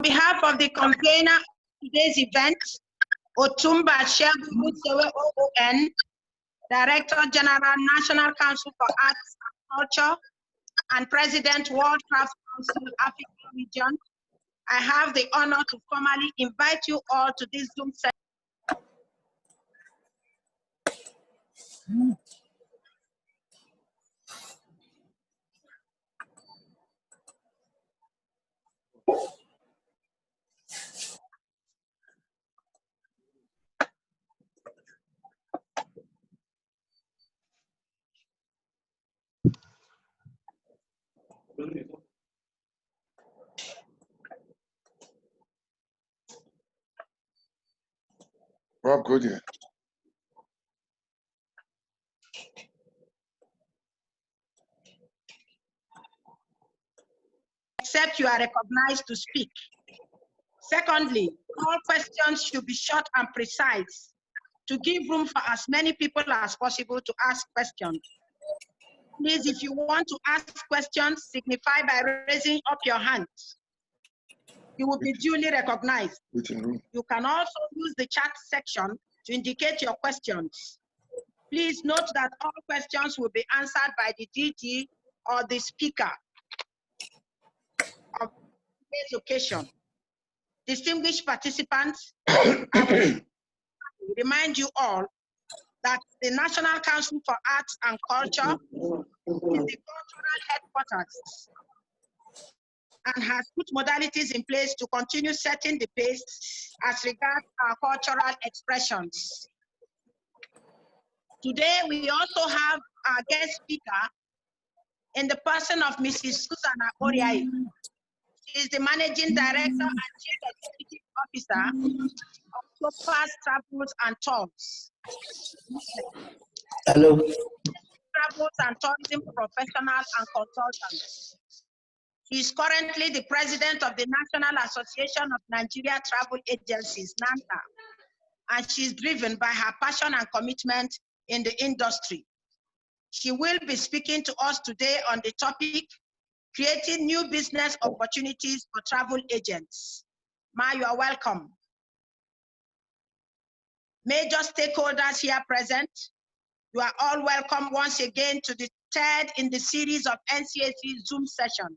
On behalf of the convener of today's event, Otumba Shegun OON, Director General, National Council for Arts and Culture, and President, World Craft Council, Africa Region, I have the honor to formally invite you all to this Zoom session. Rob, good here. Except you are recognized to speak. Secondly, all questions should be short and precise to give room for as many people as possible to ask questions. Please, if you want to ask questions, signify by raising up your hand. You will be duly recognized. You can also use the chat section to indicate your questions. Please note that all questions will be answered by the DG or the speaker of today's occasion. Distinguished participants, I will remind you all that the National Council for Arts and Culture is the cultural headquarters and has put modalities in place to continue setting the pace as regards our cultural expressions. Today, we also have our guest speaker in the person of Mrs. Suzan Akporiaye. She is the Managing Director and Chief Executive Officer of Topaz Travels and Tours. Hello. Travels and tourism professionals and consultants. She is currently the president of the National Association of Nigeria Travel Agencies, NANTA, and she is driven by her passion and commitment in the industry. She will be speaking to us today on the topic, creating new business opportunities for travel agents. Ma, you are welcome. Major stakeholders here present, you are all welcome once again to the third in the series of NCAC Zoom session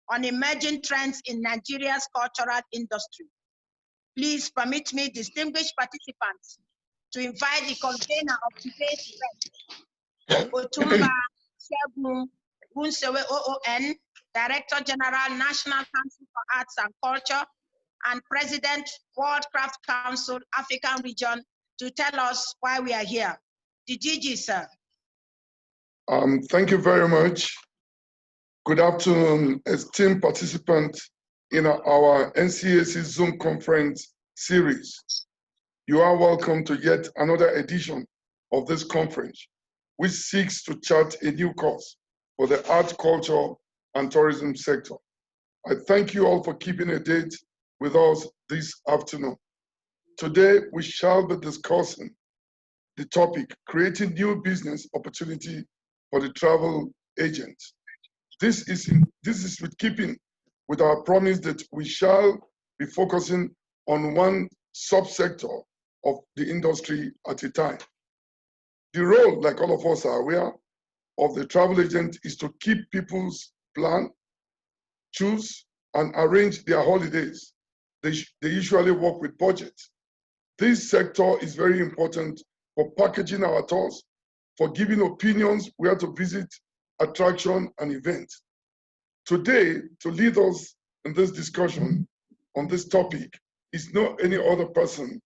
on emerging trends in Nigeria's cultural industry. Please permit me, distinguished participants, to invite the convener of today's event, Otumba Shegun OON, Director General, National Council for Arts and Culture, and President, World Craft Council, African Region, to tell us why we are here. The DG, sir. Thank you very much. Good afternoon, esteemed participants in our NCAC Zoom conference series. You are welcome to yet another edition of this conference, which seeks to chart a new course for the art, culture, and tourism sector. I thank you all for keeping a date with us this afternoon. Today, we shall be discussing the topic, creating new business opportunity for the travel agent. This is with keeping with our promise that we shall be focusing on one subsector of the industry at a time. The role, like all of us are aware, of the travel agent is to keep people's plan, choose, and arrange their holidays. They usually work with budget. This sector is very important for packaging our tours, for giving opinions where to visit, attraction, and events. Today, to lead us in this discussion on this topic is no any other person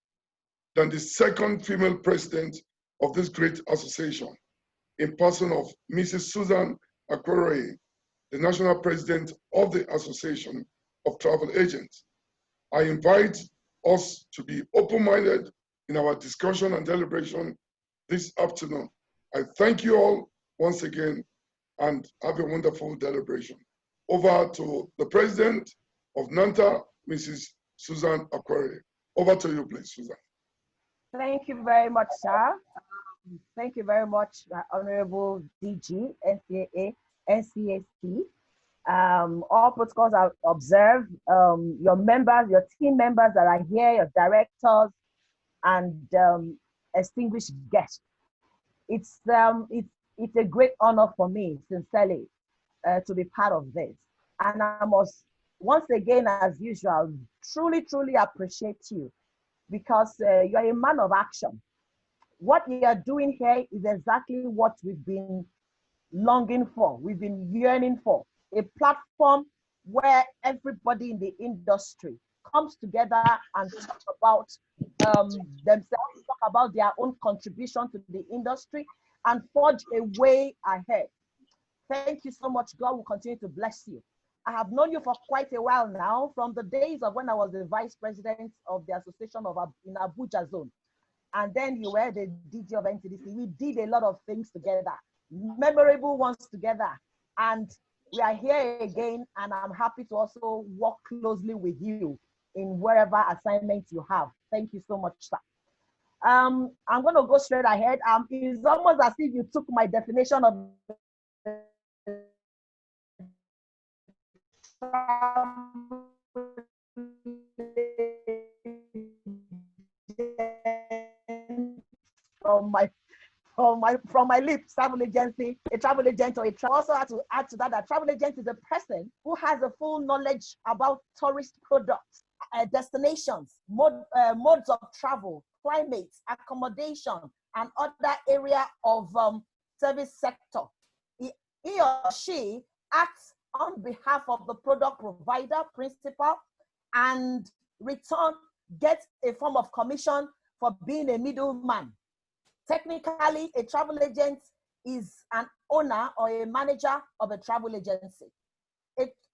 than the second female president of this great association, in person of Mrs. Suzan Akporiaye, the national president of the Association of Travel Agents. I invite us to be open-minded in our discussion and deliberation this afternoon. I thank you all once again and have a wonderful deliberation. Over to the president of NANTA, Mrs. Suzan Akporiaye. Over to you, please, Suzan. Thank you very much, sir. Thank you very much, Honorable DG, NCAC. All protocols are observed. Your members, your team members that are here, your directors, and distinguished guests. It's a great honor for me, sincerely, to be part of this. And I must once again, as usual, truly appreciate you because you're a man of action. What you are doing here is exactly what we've been longing for, we've been yearning for, a platform where everybody in the industry comes together and talk about themselves, talk about their own contribution to the industry and forge a way ahead. Thank you so much. God will continue to bless you. I have known you for quite a while now, from the days of when I was the vice president of the association in Abuja zone. And then you were the DG of NTDC. We did a lot of things together, memorable ones together. And we are here again, and I'm happy to also work closely with you in wherever assignments you have. Thank you so much, sir. I'm going to go straight ahead. It's almost as if you took my definition of from my lips, travel agency, a travel agent or a travel. Also have to add to that, that travel agent is a person who has a full knowledge about tourist products, destinations, modes of travel, climates, accommodation, and other area of service sector. He or she acts on behalf of the product provider, principal, and return gets a form of commission for being a middleman. Technically, a travel agent is an owner or a manager of a travel agency.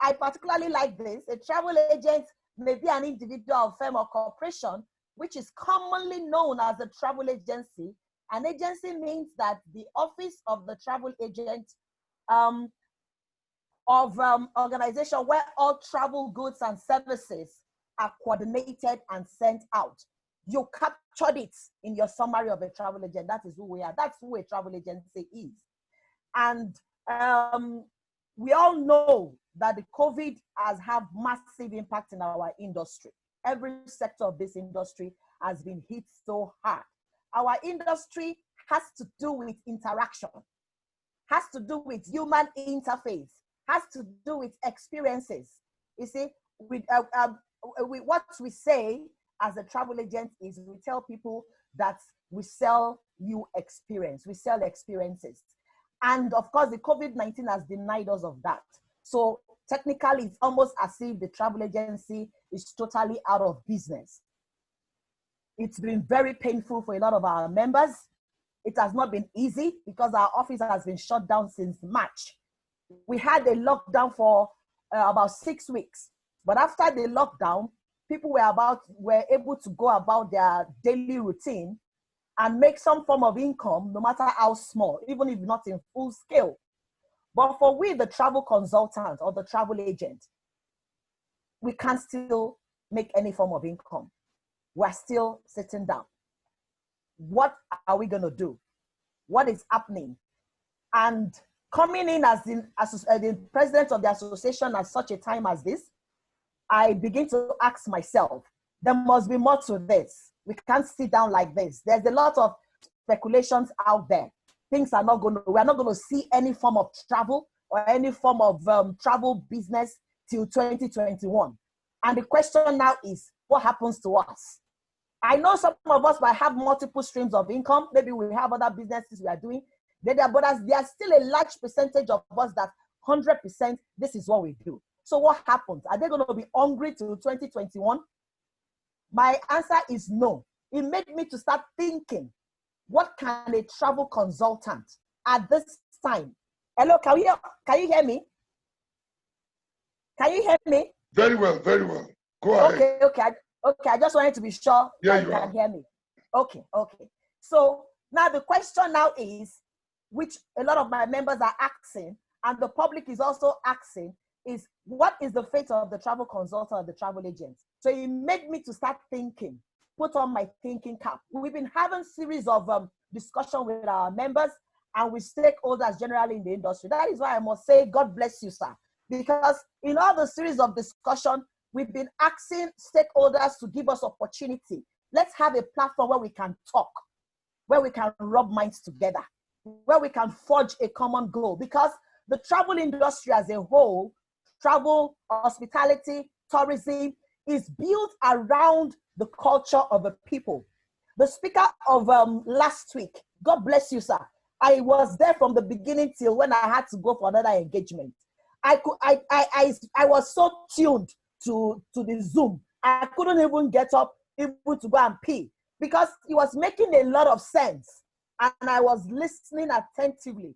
I particularly like this. A travel agent may be an individual, firm, or corporation, which is commonly known as a travel agency. An agency means that the office of the travel agent organization where all travel goods and services are coordinated and sent out. You captured it in your summary of a travel agent. That is who we are. That's who a travel agency is. And we all know that the COVID has had massive impact in our industry. Every sector of this industry has been hit so hard. Our industry has to do with interaction, has to do with human interface, has to do with experiences. You see, what we say as a travel agent is we tell people that we sell you experience, we sell experiences. And of course, the COVID-19 has denied us of that. So technically, it's almost as if the travel agency is totally out of business. It's been very painful for a lot of our members. It has not been easy because our office has been shut down since March. We had a lockdown for about 6 weeks. But after the lockdown, people were able to go about their daily routine and make some form of income, no matter how small, even if not in full scale. But for we, the travel consultant or the travel agent, we can't still make any form of income. We're still sitting down. What are we going to do? What is happening? And coming in as the president of the association at such a time as this, I begin to ask myself, there must be more to this. We can't sit down like this. There's a lot of speculations out there. We're not going to see any form of travel or any form of travel business till 2021. And the question now is, what happens to us? I know some of us might have multiple streams of income. Maybe we have other businesses we are doing. But there's still a large percentage of us that 100%, this is what we do. So what happens? Are they going to be hungry till 2021? My answer is no. It made me to start thinking, what can a travel consultant at this time? Hello, can you hear me? Can you hear me? Very well, very well. Go ahead. Okay. I just wanted to be sure that you can hear me. Okay. So now the question now is, which a lot of my members are asking, and the public is also asking, is what is the fate of the travel consultant or the travel agent? So it made me to start thinking, put on my thinking cap. We've been having series of discussion with our members and with stakeholders generally in the industry. That is why I must say, God bless you, sir. Because in all the series of discussion, we've been asking stakeholders to give us opportunity. Let's have a platform where we can talk, where we can rub minds together, where we can forge a common goal. Because the travel industry as a whole, travel, hospitality, tourism, is built around the culture of a people. The speaker of last week, God bless you, sir. I was there from the beginning till when I had to go for another engagement. I was so tuned to the Zoom. I couldn't even get up even to go and pee because it was making a lot of sense and I was listening attentively.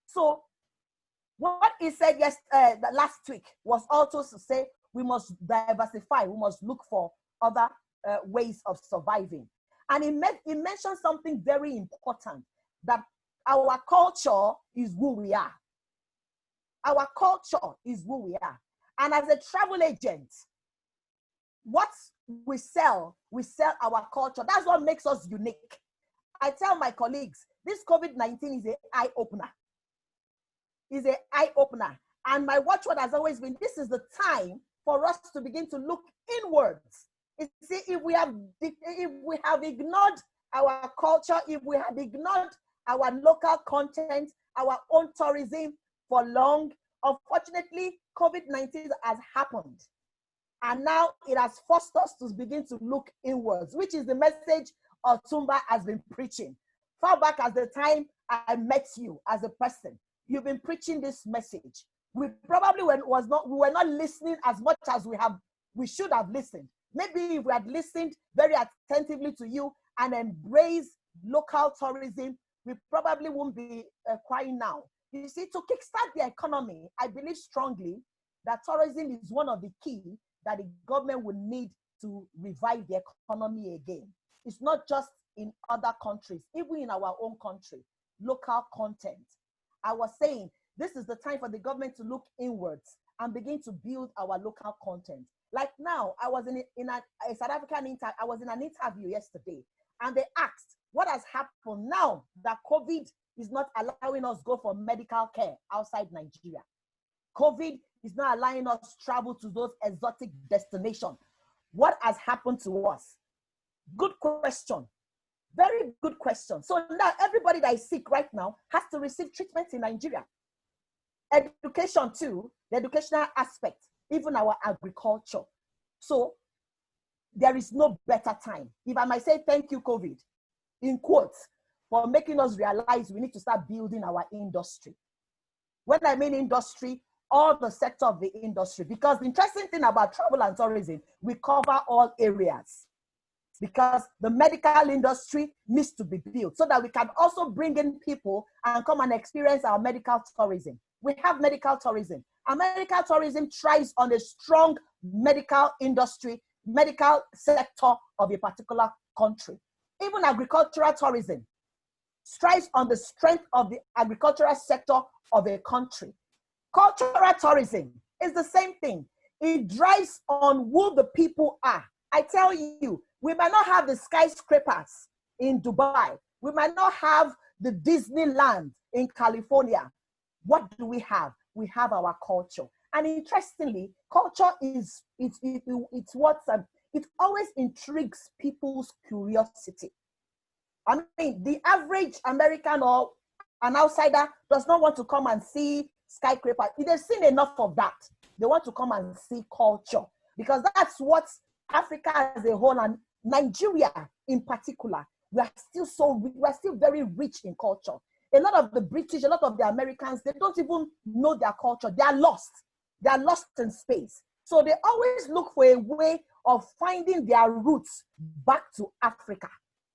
So what he said last week was also to say we must diversify, we must look for other ways of surviving. And he mentioned something very important, that our culture is who we are. Our culture is who we are. And as a travel agent, what we sell our culture. That's what makes us unique. I tell my colleagues, this COVID-19 is an eye-opener. Is an eye-opener. And my watchword has always been, this is the time for us to begin to look inwards. You see, if we have ignored our culture, if we have ignored our local content, our own tourism for long, unfortunately, COVID-19 has happened. And now it has forced us to begin to look inwards, which is the message Otumba has been preaching. Far back as the time I met you as a person, you've been preaching this message. We probably were not listening as much as we should have listened. Maybe if we had listened very attentively to you and embraced local tourism, we probably won't be crying now. You see, to kickstart the economy, I believe strongly that tourism is one of the key that the government will need to revive the economy again. It's not just in other countries, even in our own country, local content. I was saying, this is the time for the government to look inwards and begin to build our local content. Like now, I was in a South African interview. I was in an interview yesterday, and they asked, what has happened now that COVID is not allowing us go for medical care outside Nigeria? COVID is not allowing us to travel to those exotic destinations. What has happened to us? Good question. Very good question. So now everybody that is sick right now has to receive treatment in Nigeria. Education too, the educational aspect, even our agriculture. So there is no better time. If I might say thank you, COVID, in quotes, for making us realize we need to start building our industry. When I mean industry, all the sector of the industry, because the interesting thing about travel and tourism, we cover all areas. Because the medical industry needs to be built so that we can also bring in people and come and experience our medical tourism. We have medical tourism. And medical tourism thrives on a strong medical industry, medical sector of a particular country. Even agricultural tourism strives on the strength of the agricultural sector of a country. Cultural tourism is the same thing. It drives on who the people are. I tell you, we might not have the skyscrapers in Dubai. We might not have the Disneyland in California. What do we have? We have our culture. And interestingly, culture is it always intrigues people's curiosity. I mean, the average American or an outsider does not want to come and see skyscraper. They've seen enough of that. They want to come and see culture, because that's what Africa as a whole and Nigeria in particular, we are still very rich in culture. A lot of the British, a lot of the Americans, they don't even know their culture. They are lost. They are lost in space. So they always look for a way of finding their roots back to Africa,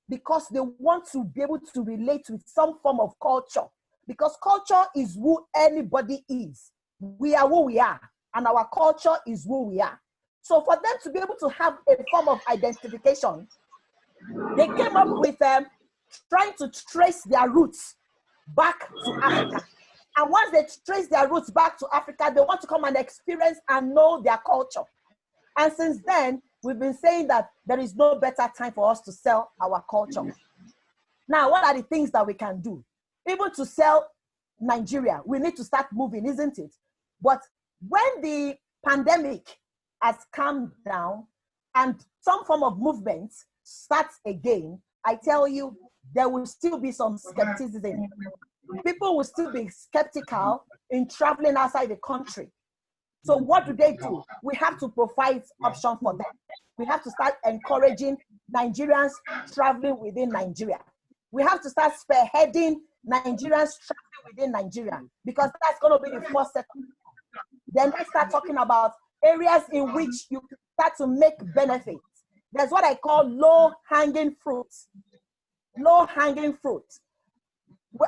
because they want to be able to relate with some form of culture, because culture is who anybody is. We are who we are, and our culture is who we are. So for them to be able to have a form of identification, they came up with trying to trace their roots back to Africa. And once they trace their roots back to Africa, they want to come and experience and know their culture. And since then, we've been saying that there is no better time for us to sell our culture. Now, what are the things that we can do? Even to sell Nigeria, we need to start moving, isn't it? But when the pandemic has calmed down and some form of movement starts again, I tell you, there will still be some skepticism. People will still be skeptical in traveling outside the country. So what do? We have to provide options for them. We have to start encouraging Nigerians traveling within Nigeria. We have to start spearheading Nigerians traveling within Nigeria, because that's going to be the first step. Then let's start talking about areas in which you can start to make benefits. There's what I call low-hanging fruits. Low-hanging fruit. We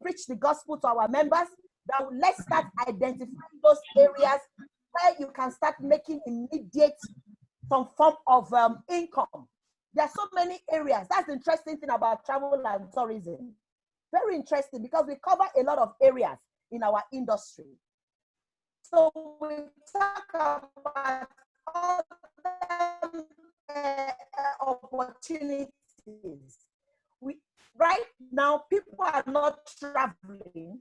preach the gospel to our members that let's start identifying those areas where you can start making immediate some form of income. There are so many areas. That's the interesting thing about travel and tourism. Very interesting, because we cover a lot of areas in our industry. So we talk about all the opportunities. Right now, people are not traveling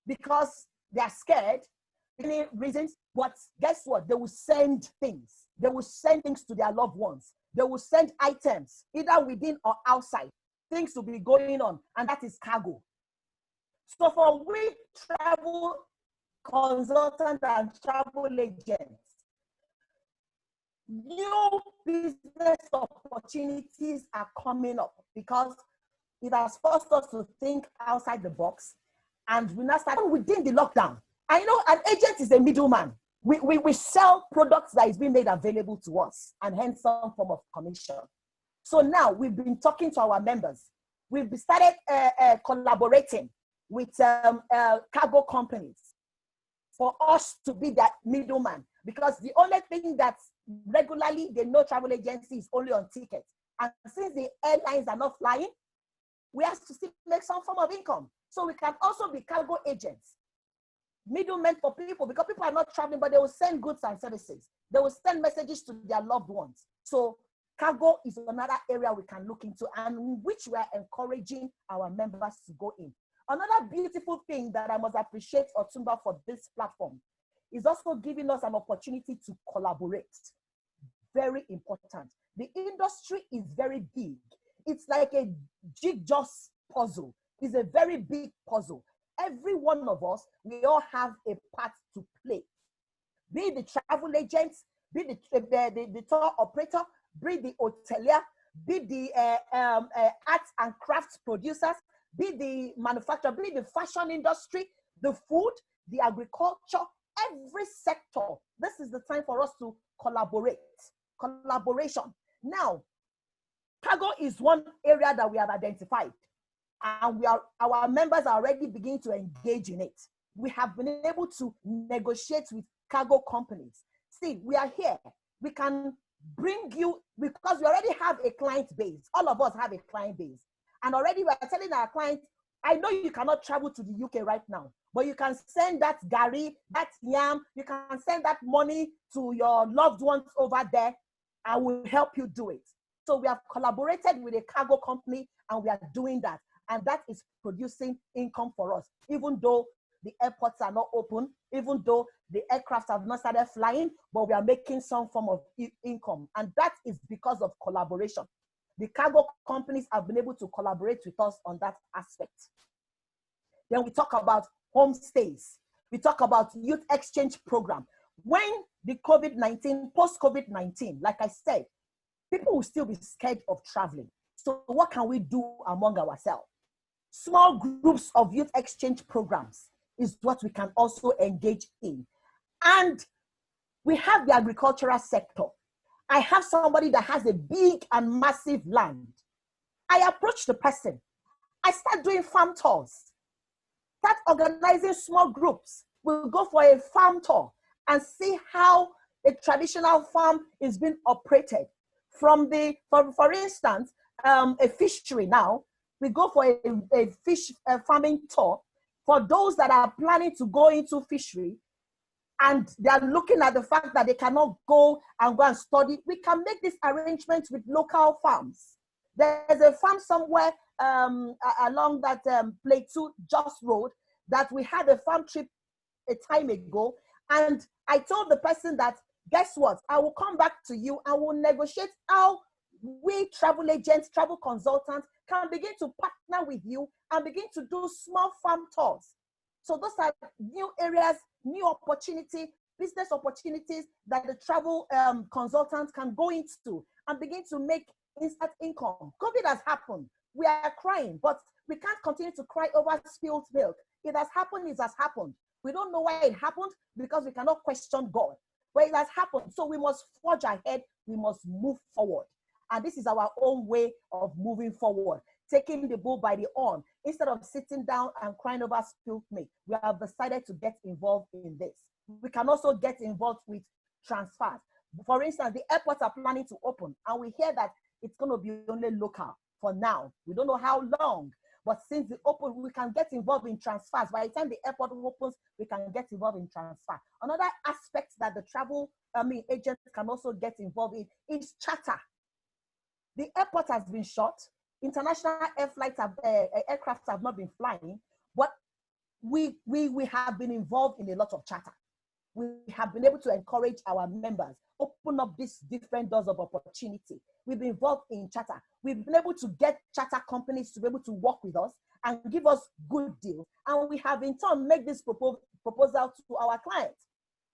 because they are scared, many reasons, but guess what? They will send things. They will send things to their loved ones. They will send items, either within or outside. Things will be going on, and that is cargo. So for we travel consultants and travel agents, new business opportunities are coming up because it has forced us to think outside the box, and we now start within the lockdown. I know an agent is a middleman. We sell products that is being made available to us, and hence some form of commission. So now we've been talking to our members. We've started collaborating with cargo companies for us to be that middleman, because the only thing that regularly they know travel agency is only on tickets. And since the airlines are not flying, we have to still make some form of income. So we can also be cargo agents, middlemen for people, because people are not traveling, but they will send goods and services. They will send messages to their loved ones. So cargo is another area we can look into, and which we are encouraging our members to go in. Another beautiful thing that I must appreciate Otumba for this platform is also giving us an opportunity to collaborate. Very important. The industry is very big. It's like a jigsaw puzzle. It's a very big puzzle. Every one of us, we all have a part to play. Be the travel agents, be the tour operator, be the hotelier, be the arts and crafts producers, be the manufacturer, be the fashion industry, the food, the agriculture, every sector. This is the time for us to collaborate. Collaboration. Now, cargo is one area that we have identified, and our members are already beginning to engage in it. We have been able to negotiate with cargo companies. See, we are here. We can bring you, because we already have a client base. All of us have a client base. And already we are telling our clients, I know you cannot travel to the UK right now, but you can send that gari, that yam, you can send that money to your loved ones over there. I will help you do it. So we have collaborated with a cargo company, and we are doing that. And that is producing income for us, even though the airports are not open, even though the aircraft have not started flying, but we are making some form of income. And that is because of collaboration. The cargo companies have been able to collaborate with us on that aspect. Then we talk about homestays. We talk about youth exchange program. When the COVID-19, post-COVID-19, like I said, people will still be scared of traveling. So what can we do among ourselves? Small groups of youth exchange programs is what we can also engage in. And we have the agricultural sector. I have somebody that has a big and massive land. I approach the person. I start doing farm tours. Start organizing small groups. We'll go for a farm tour and see how a traditional farm is being operated. For instance, a fishery now, we go for a fish farming tour. For those that are planning to go into fishery, and they are looking at the fact that they cannot go and study, we can make this arrangement with local farms. There's a farm somewhere along that Plateau Jos Road that we had a farm trip a time ago, and I told the person that, guess what? I will come back to you and we'll negotiate how we travel agents, travel consultants can begin to partner with you and begin to do small farm tours. So those are new areas, new opportunity, business opportunities that the travel consultants can go into and begin to make instant income. COVID has happened. We are crying, but we can't continue to cry over spilled milk. It has happened, it has happened. We don't know why it happened because we cannot question God. But it has happened. So we must forge ahead. We must move forward. And this is our own way of moving forward, taking the bull by the horn. Instead of sitting down and crying over spilled milk, we have decided to get involved in this. We can also get involved with transfers. For instance, the airports are planning to open, and we hear that it's going to be only local for now. We don't know how long, but since the open, we can get involved in transfers. By the time the airport opens, we can get involved in transfer. Another aspect that the travel agents can also get involved in is charter. The airport has been shut. International aircraft have not been flying, but we have been involved in a lot of charter. We have been able to encourage our members, open up these different doors of opportunity. We've been involved in charter. We've been able to get charter companies to be able to work with us and give us good deals. And we have in turn made this proposal to our clients.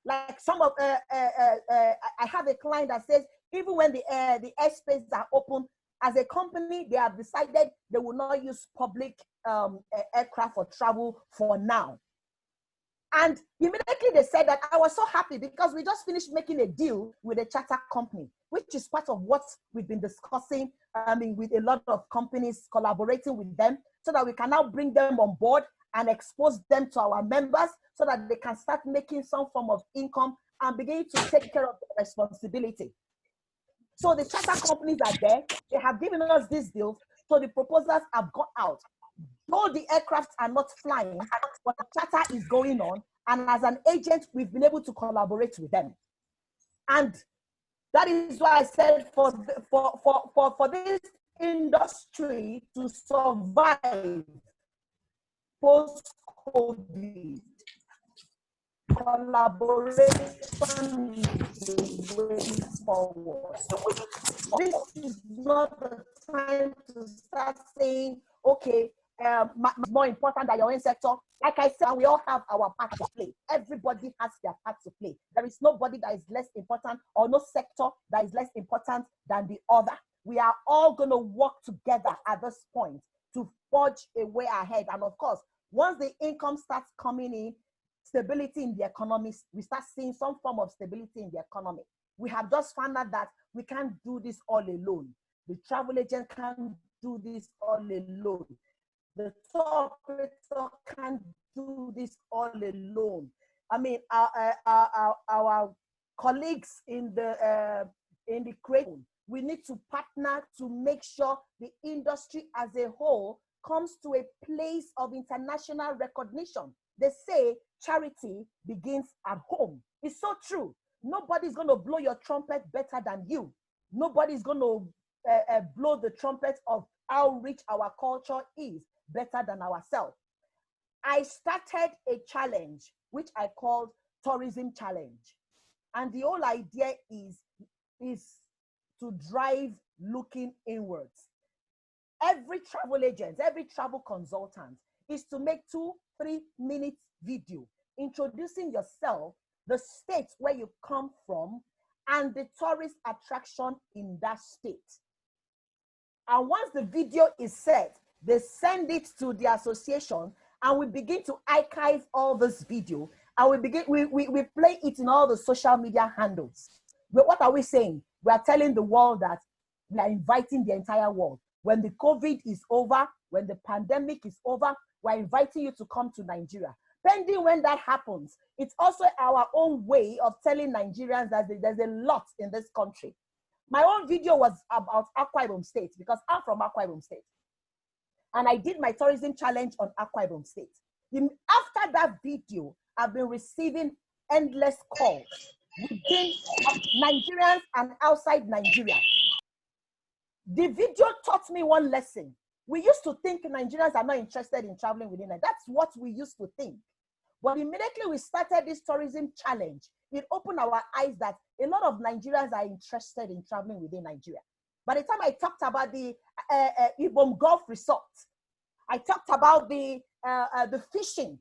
Like some of, I have a client that says, even when the airspaces are open, as a company, they have decided they will not use public aircraft for travel for now. And immediately they said that I was so happy because we just finished making a deal with a charter company, which is part of what we've been discussing with a lot of companies, collaborating with them so that we can now bring them on board and expose them to our members so that they can start making some form of income and begin to take care of the responsibility. So the charter companies are there. They have given us these deals. So the proposals have gone out. Though the aircraft are not flying, but the charter is going on. And as an agent, we've been able to collaborate with them. And that is why I said for this industry to survive post-COVID, collaboration is the way forward. This is not the time to start saying, okay, more important than your own sector. Like I said, we all have our part to play. Everybody has their part to play. There is nobody that is less important or no sector that is less important than the other. We are all going to work together at this point to forge a way ahead. And of course, once the income starts coming in, stability in the economy, we start seeing some form of stability in the economy. We have just found out that we can't do this all alone. The travel agent can't do this all alone. The tour operator can't do this all alone. I mean, our colleagues in the creation, we need to partner to make sure the industry as a whole comes to a place of international recognition. They say charity begins at home. It's so true. Nobody's going to blow your trumpet better than you. Nobody's going to blow the trumpet of how rich our culture is better than ourselves. I started a challenge, which I called Tourism Challenge. And the whole idea is to drive looking inwards. Every travel agent, every travel consultant is to make 2-3 minute video introducing yourself, the state where you come from, and the tourist attraction in that state. And once the video is set, they send it to the association and we begin to archive all this video and we play it in all the social media handles. But what are we saying? We are telling the world that we are inviting the entire world. When the COVID is over, when the pandemic is over, we're inviting you to come to Nigeria. Pending when that happens, it's also our own way of telling Nigerians that there's a lot in this country. My own video was about Akwa Ibom State because I'm from Akwa Ibom State. And I did my tourism challenge on Akwa Ibom State. After that video, I've been receiving endless calls within Nigerians and outside Nigeria. The video taught me one lesson. We used to think Nigerians are not interested in traveling within Nigeria. That's what we used to think. But immediately we started this tourism challenge, it opened our eyes that a lot of Nigerians are interested in traveling within Nigeria. By the time I talked about the Ibom Golf Resort, I talked about the fishing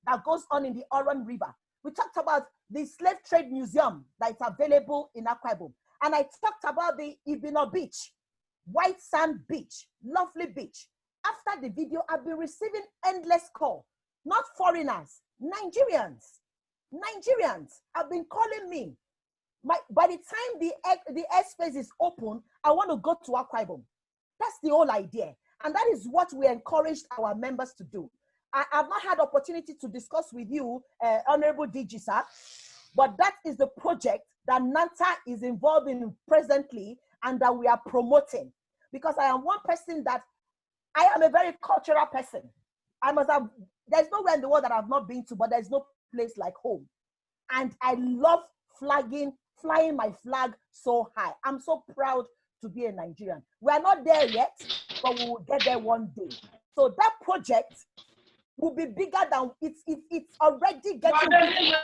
that goes on in the Oron River. We talked about the slave trade museum that is available in Akwa Ibom. And I talked about the Ibino Beach, white sand beach, lovely beach. After the video, I've been receiving endless calls, not foreigners, Nigerians. Nigerians have been calling me. By the time the airspace is open, I want to go to Akwa Ibom. That's the whole idea. And that is what we encouraged our members to do. I have not had opportunity to discuss with you, Honorable DG, sir, but that is the project that NANTA is involved in presently and that we are promoting. Because I am one person that, I am a very cultural person. There's nowhere in the world that I've not been to, but there's no place like home. And I love flying my flag so high. I'm so proud to be a Nigerian. We are not there yet, but we will get there one day. So that project will be bigger than, it's already getting bigger.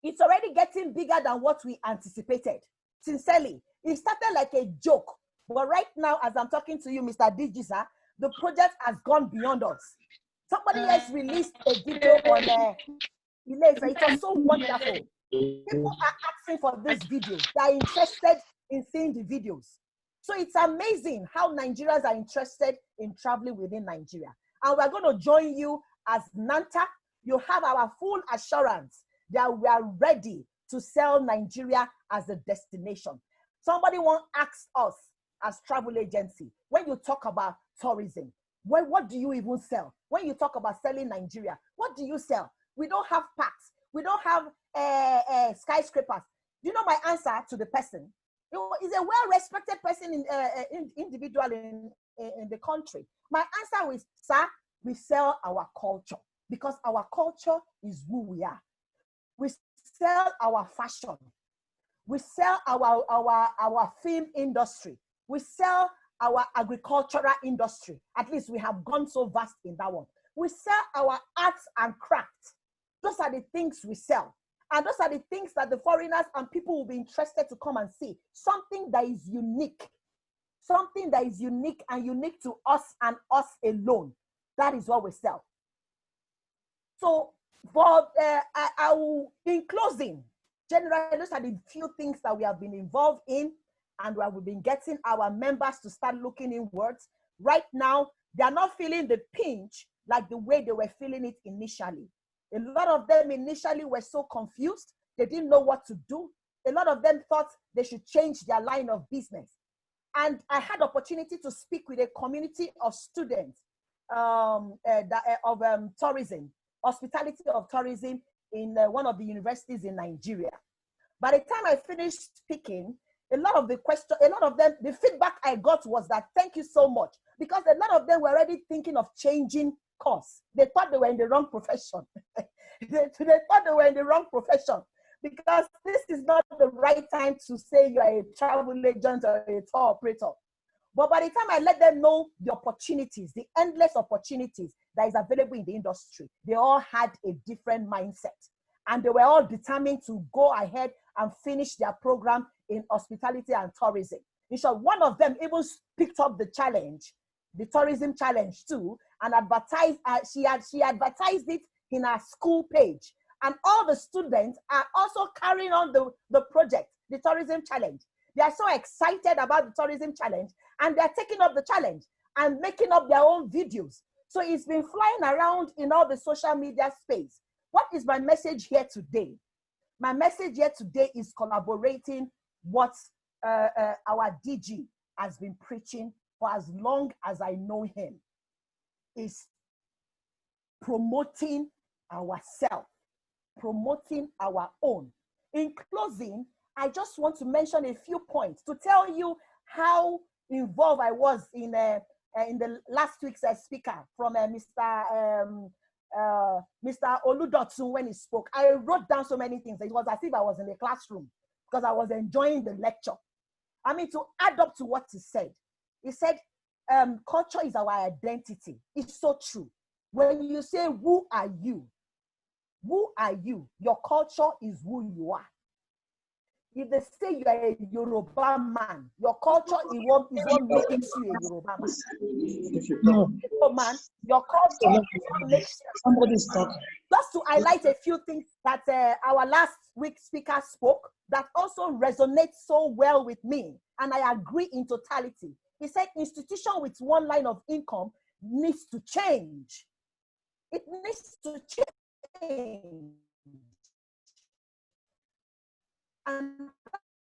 It's already getting bigger than what we anticipated. Sincerely, it started like a joke. But right now, as I'm talking to you, Mr. Digisa, the project has gone beyond us. Somebody else released a video on Ilefe. It was so wonderful. People are asking for this video. They are interested in seeing the videos. So it's amazing how Nigerians are interested in traveling within Nigeria. And we're going to join you as NANTA. You have our full assurance that we are ready to sell Nigeria as a destination. Somebody won't ask us as travel agency, when you talk about tourism, what do you even sell? When you talk about selling Nigeria, what do you sell? We don't have parks. We don't have skyscrapers. Do you know my answer to the person? He's a well-respected person individual in the country. My answer is, sir, we sell our culture because our culture is who we are. We sell our fashion. We sell our film industry. We sell our agricultural industry. At least we have gone so vast in that one. We sell our arts and crafts. Those are the things we sell. And those are the things that the foreigners and people will be interested to come and see. Something that is unique. Something that is unique and unique to us and us alone. That is what we sell. So, I will, in closing, generally, those are the few things that we have been involved in and we have been getting our members to start looking inwards. Right now, they are not feeling the pinch like the way they were feeling it initially. A lot of them initially were so confused, they didn't know what to do. A lot of them thought they should change their line of business. And I had opportunity to speak with a community of students of tourism, hospitality of tourism in one of the universities in Nigeria. By the time I finished speaking, a lot of them, the feedback I got was that, thank you so much, because a lot of them were already thinking of changing course. They thought they were in the wrong profession. they thought they were in the wrong profession because this is not the right time to say you are a travel agent or a tour operator. But by the time I let them know the opportunities, the endless opportunities that is available in the industry, they all had a different mindset. And they were all determined to go ahead and finish their program in hospitality and tourism. In short, one of them even picked up the challenge, the tourism challenge too, and advertised. She advertised it in her school page. And all the students are also carrying on the project, the tourism challenge. They are so excited about the tourism challenge and they're taking up the challenge and making up their own videos. So it's been flying around in all the social media space. What is my message here today? My message here today is collaborating what our DG has been preaching for as long as I know him, is promoting ourselves, promoting our own. In closing, I just want to mention a few points to tell you how involved I was in the last week's speaker from Mr. Oludotun when he spoke. I wrote down so many things. It was as if I was in the classroom because I was enjoying the lecture. I mean, to add up to what he said culture is our identity. It's so true. When you say, who are you? Who are you? Your culture is who you are. If they say you are a Yoruba man, your culture is what makes you a Yoruba man. No. Yoruba man, your culture is what makes you. Somebody's talking. Just to highlight a few things that our last week's speaker spoke that also resonates so well with me, and I agree in totality. He said institution with one line of income needs to change. It needs to change. And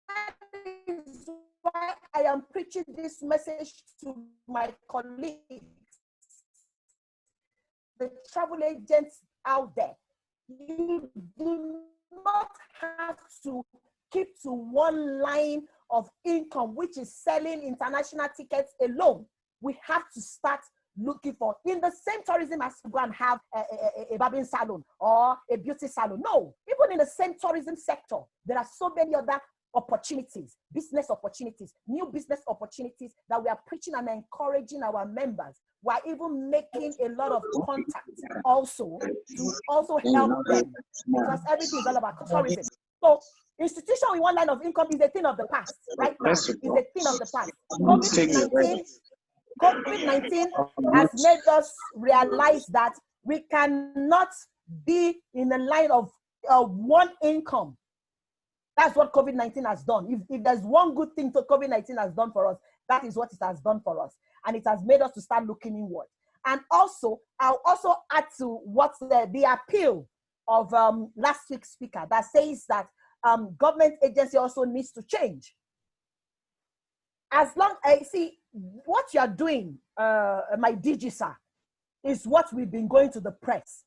that is why I am preaching this message to my colleagues, the travel agents out there. You do not have to keep to one line of income, which is selling international tickets alone. We have to start looking for, in the same tourism as you go and have a barbing salon or a beauty salon. No, even in the same tourism sector, there are so many other opportunities, business opportunities, new business opportunities that we are preaching and encouraging our members. We're even making a lot of contacts also to also help them, because everything is all about tourism. So institution with one line of income is a thing of the past right now. It's a thing of the past. COVID-19 has made us realize that we cannot be in the line of one income. That's what COVID-19 has done. If there's one good thing that COVID-19 has done for us, that is what it has done for us. And it has made us to start looking inward. And also, I'll also add to what the appeal of last week's speaker that says that government agency also needs to change. As long as, see, what you're doing, my DG sir, is what we've been going to the press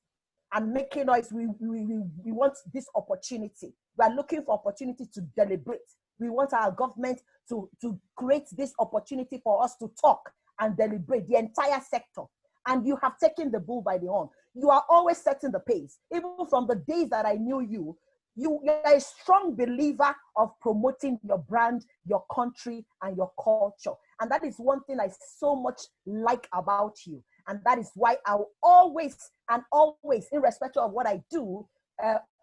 and making noise. We want this opportunity. We are looking for opportunity to deliberate. We want our government to create this opportunity for us to talk and deliberate, the entire sector. And you have taken the bull by the horn. You are always setting the pace. Even from the days that I knew you, you are a strong believer of promoting your brand, your country, and your culture. And that is one thing I so much like about you. And that is why I will always, irrespective of what I do,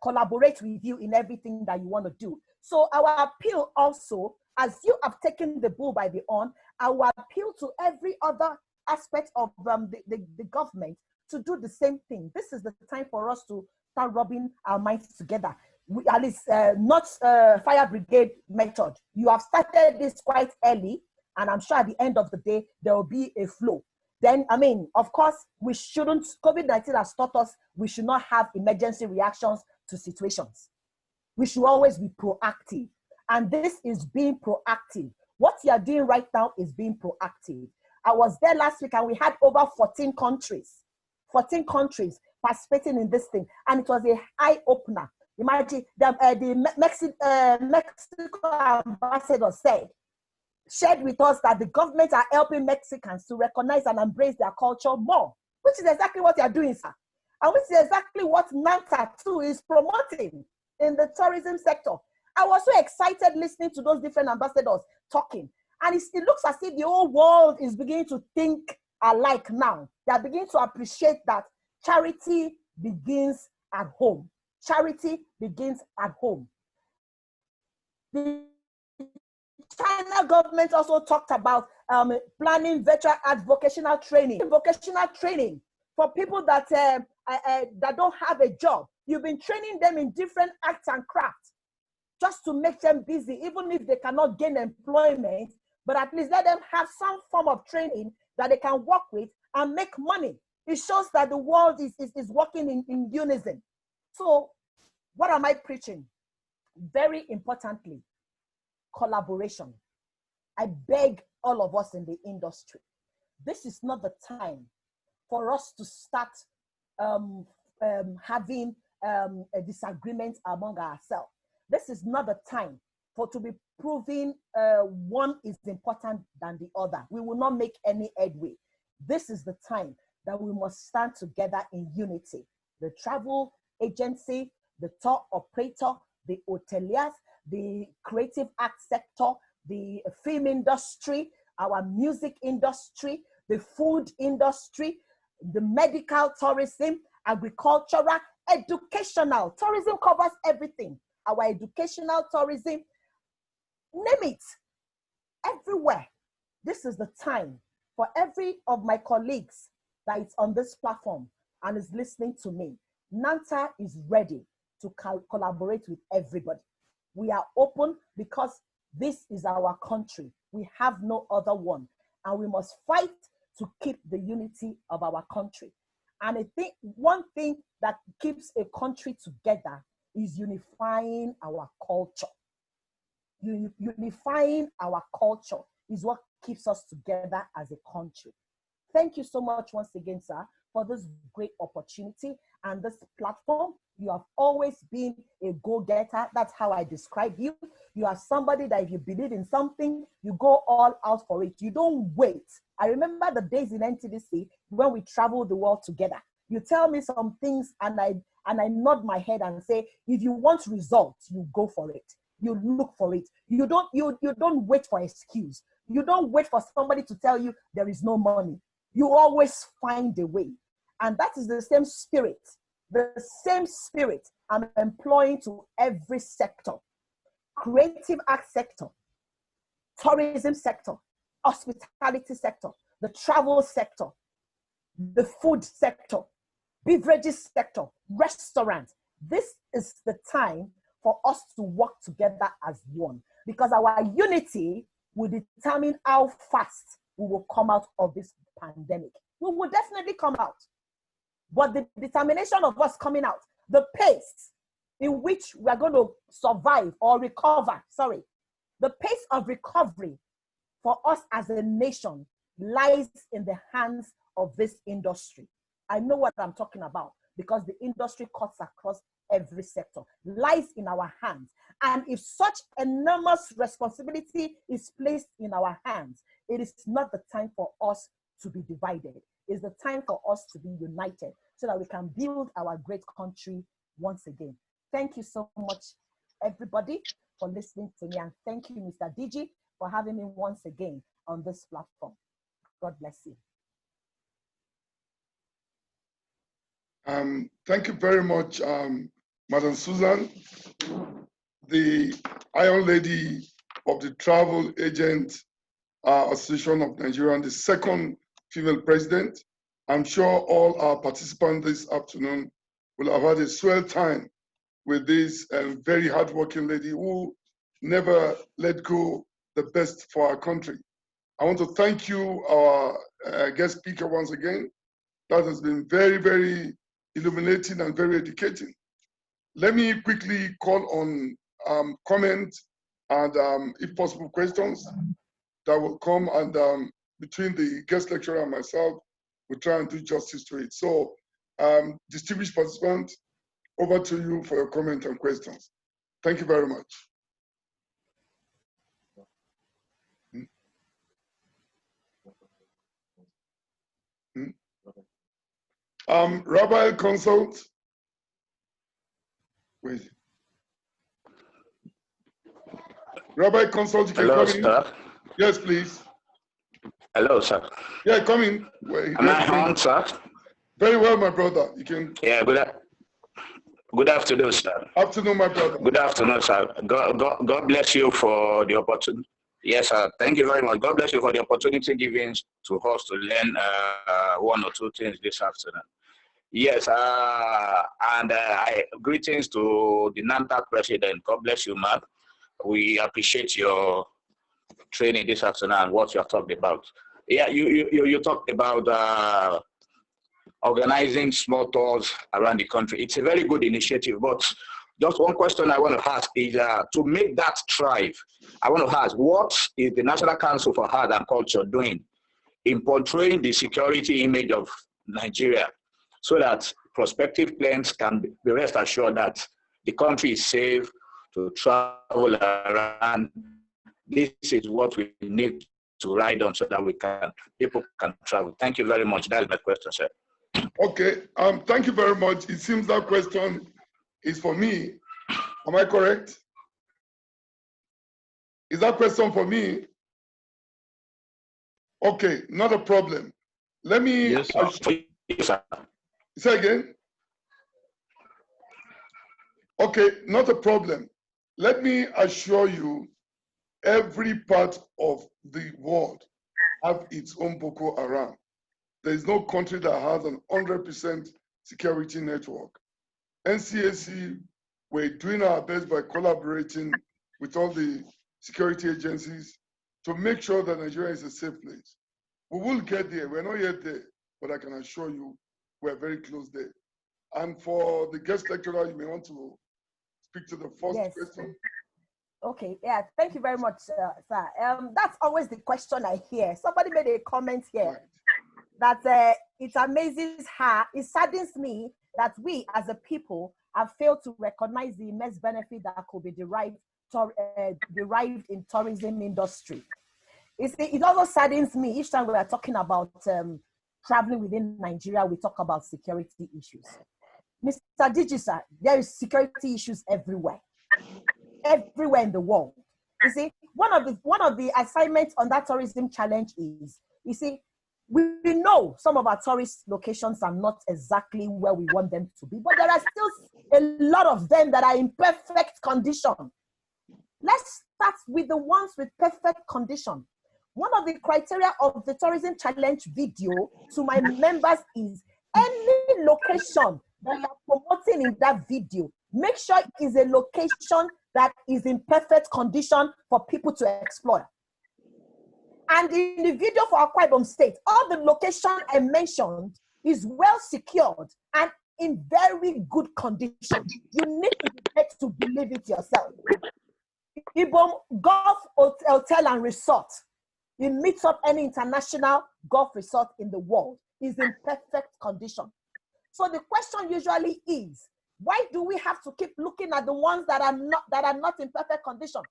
collaborate with you in everything that you want to do. So our appeal also, as you have taken the bull by the horn, our appeal to every other aspect of the government to do the same thing. This is the time for us to start rubbing our minds together. At least not fire brigade method. You have started this quite early, and I'm sure at the end of the day, there will be a flow. Then, I mean, of course, we shouldn't, COVID-19 has taught us we should not have emergency reactions to situations. We should always be proactive. And this is being proactive. What you are doing right now is being proactive. I was there last week and we had over 14 countries participating in this thing. And it was a eye-opener. Imagine the Mexico ambassador shared with us that the government are helping Mexicans to recognize and embrace their culture more, which is exactly what you are doing, sir. And which is exactly what NANTA too is promoting in the tourism sector. I was so excited listening to those different ambassadors talking. And it looks as if the whole world is beginning to think alike now. They are beginning to appreciate that charity begins at home. Charity begins at home. The China government also talked about planning virtual art vocational training for people that that don't have a job. You've been training them in different arts and crafts just to make them busy, even if they cannot gain employment, but at least let them have some form of training that they can work with and make money. It shows that the world is working in unison. So what am I preaching? Very importantly, collaboration. I beg all of us in the industry, this is not the time for us to start having a disagreement among ourselves. This is not the time to be proving one is important than the other. We will not make any headway. This is the time that we must stand together in unity. The travel agency, the tour operator, the hoteliers, the creative art sector, the film industry, our music industry, the food industry, the medical tourism, agricultural, educational. Tourism covers everything. Our educational tourism, name it, everywhere. This is the time for every of my colleagues that is on this platform and is listening to me. NANTA is ready to collaborate with everybody. We are open because this is our country. We have no other one, and we must fight to keep the unity of our country. And I think one thing that keeps a country together is unifying our culture. Unifying our culture is what keeps us together as a country. Thank you so much once again, sir, for this great opportunity and this platform. You have always been a go-getter. That's how I describe you. You are somebody that if you believe in something, you go all out for it. You don't wait. I remember the days in NTDC when we traveled the world together. You tell me some things and I nod my head and say, if you want results, you go for it. You look for it. You don't wait for excuse. You don't wait for somebody to tell you there is no money. You always find a way. And that is the same spirit I'm employing to every sector. Creative art sector, tourism sector, hospitality sector, the travel sector, the food sector, beverages sector, restaurants. This is the time for us to work together as one, because our unity will determine how fast we will come out of this pandemic. We will definitely come out. But the determination of us coming out, the pace in which we are going to survive or recover, the pace of recovery for us as a nation lies in the hands of this industry. I know what I'm talking about because the industry cuts across every sector, lies in our hands. And if such enormous responsibility is placed in our hands, it is not the time for us to be divided. It's the time for us to be united so that we can build our great country once again. Thank you so much, everybody, for listening to me. And thank you, Mr. DG, for having me once again on this platform. God bless you. Thank you very much, Madam Suzan, the Iron Lady of the Travel Agent Association of Nigeria, and the second female president. I'm sure all our participants this afternoon will have had a swell time with this very hardworking lady who never let go the best for our country. I want to thank you, our guest speaker, once again. That has been very, very illuminating and very educating. Let me quickly call on comments and, if possible, questions that will come, and between the guest lecturer and myself, we'll try and do justice to it. So, distinguished participants, over to you for your comment and questions. Thank you very much. Rabbi Consult. Wait. Rabbi Consult, you can Hello, come in. sir. Yes, please. Hello, sir. Yeah, come in. Am I on, sir? Very well, my brother. You can. Yeah, good afternoon, sir. Afternoon, my brother. Good afternoon, sir. God bless you for the opportunity. Yes, sir. Thank you very much. God bless you for the opportunity given to us to learn one or two things this afternoon. Yes, and greetings to the NANTA president. God bless you, man. We appreciate your training this afternoon and what you have talked about. Yeah, you talked about organizing small tours around the country. It's a very good initiative, but just one question I want to ask is to make that thrive, I want to ask, what is the National Council for Art and Culture doing in portraying the security image of Nigeria so that prospective clients can be rest assured that the country is safe to travel around? This is what we need to ride on so that people can travel. Thank you very much. That is my question, sir. Okay, thank you very much. It seems that question is for me. Am I correct? Is that question for me? Okay, not a problem. Let me. Yes, sir. Yes, sir. Say again. Okay, not a problem. Let me assure you, every part of the world have its own Boko Haram. There is no country that has an 100% security network. NCAC, we're doing our best by collaborating with all the security agencies to make sure that Nigeria is a safe place. We will get there. We're not yet there, but I can assure you we're very close there. And for the guest lecturer, you may want to speak to the first question. Okay, yeah, thank you very much, sir. That's always the question I hear. Somebody made a comment here that it amazes her, it saddens me that we as a people have failed to recognize the immense benefit that could be derived in tourism industry. It also saddens me each time we are talking about traveling within Nigeria, we talk about security issues. Mr. Digisa, there is security issues everywhere in the world. You see, one of the assignments on that tourism challenge is, you see, we know some of our tourist locations are not exactly where we want them to be, but there are still a lot of them that are in perfect condition. Let's start with the ones with perfect condition. One of the criteria of the tourism challenge video to my members is any location that you are promoting in that video, make sure it is a location that is in perfect condition for people to explore. And in the video for Akwa Ibom State, all the location I mentioned is well secured and in very good condition. You need to get to believe it yourself. Ibom Golf Hotel and Resort, it meets up any international golf resort in the world, is in perfect condition. So the question usually is, why do we have to keep looking at the ones that are not in perfect condition?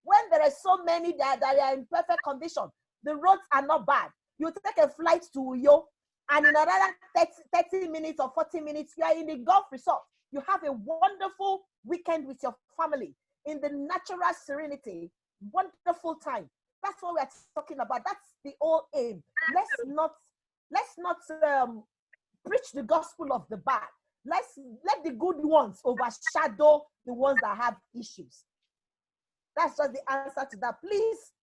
When there are so many that are in perfect condition, the roads are not bad. You take a flight to Uyo, and in another 30 minutes or 40 minutes, you are in the golf resort. You have a wonderful weekend with your family in the natural serenity, wonderful time. That's what we are talking about. That's the whole aim. Let's not preach the gospel of the bad. Let the good ones overshadow the ones that have issues. That's just the answer to that. Please,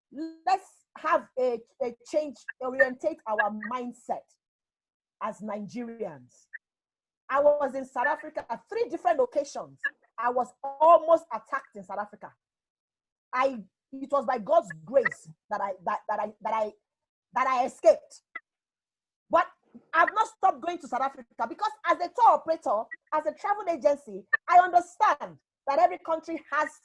let's have a change, orientate our mindset as Nigerians. I was in South Africa at 3 different locations. I was almost attacked in South Africa. It was by God's grace that I escaped. But I've not stopped going to South Africa because as a tour operator, as a travel agency, I understand that every country has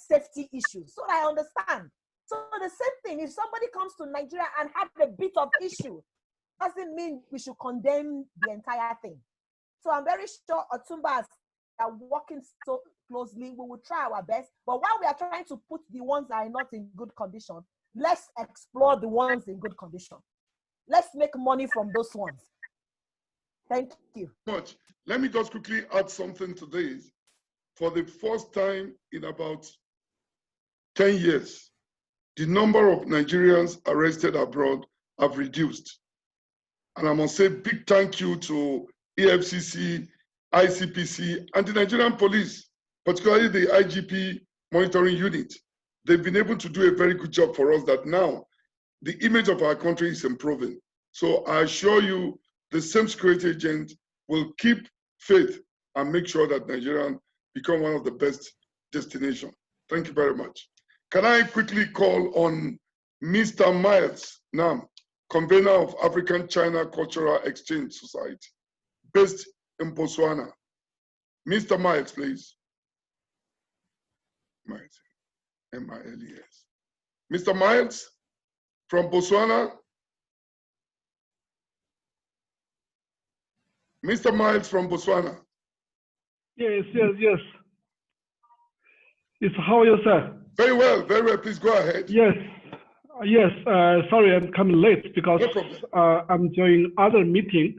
safety issues. So I understand. So the same thing, if somebody comes to Nigeria and have a bit of issue, doesn't mean we should condemn the entire thing. So I'm very sure Otumbas are working so closely. We will try our best. But while we are trying to put the ones that are not in good condition, let's explore the ones in good condition. Let's make money from those ones. Thank you. Much. Let me just quickly add something to this. For the first time in about 10 years, the number of Nigerians arrested abroad have reduced. And I must say big thank you to EFCC, ICPC, and the Nigerian police, particularly the IGP monitoring unit. They've been able to do a very good job for us that now the image of our country is improving. So I assure you, the same security agent will keep faith and make sure that Nigeria become one of the best destinations. Thank you very much. Can I quickly call on Mr. Miles Nam, convener of African China Cultural Exchange Society, based in Botswana. Mr. Miles, please. Miles, M-I-L-E-S. Mr. Miles from Botswana. Mr. Miles from Botswana. Yes. It's how are you, sir? Very well. Please go ahead. Yes. Sorry, I'm coming late because No I'm joining other meeting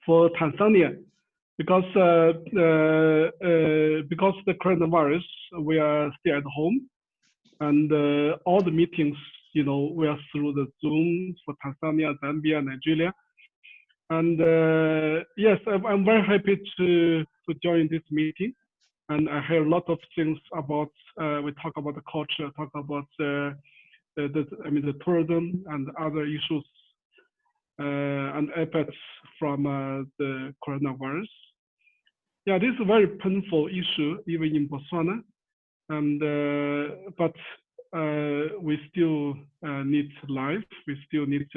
for Tanzania because the coronavirus, we are still at home, and all the meetings, we are through the Zoom for Tanzania, Zambia, Nigeria. And yes, I'm very happy to join this meeting. And I hear a lot of things about, we talk about the culture, talk about the tourism and other issues and impacts from the coronavirus. Yeah, this is a very painful issue, even in Botswana. And but we still need life. We still need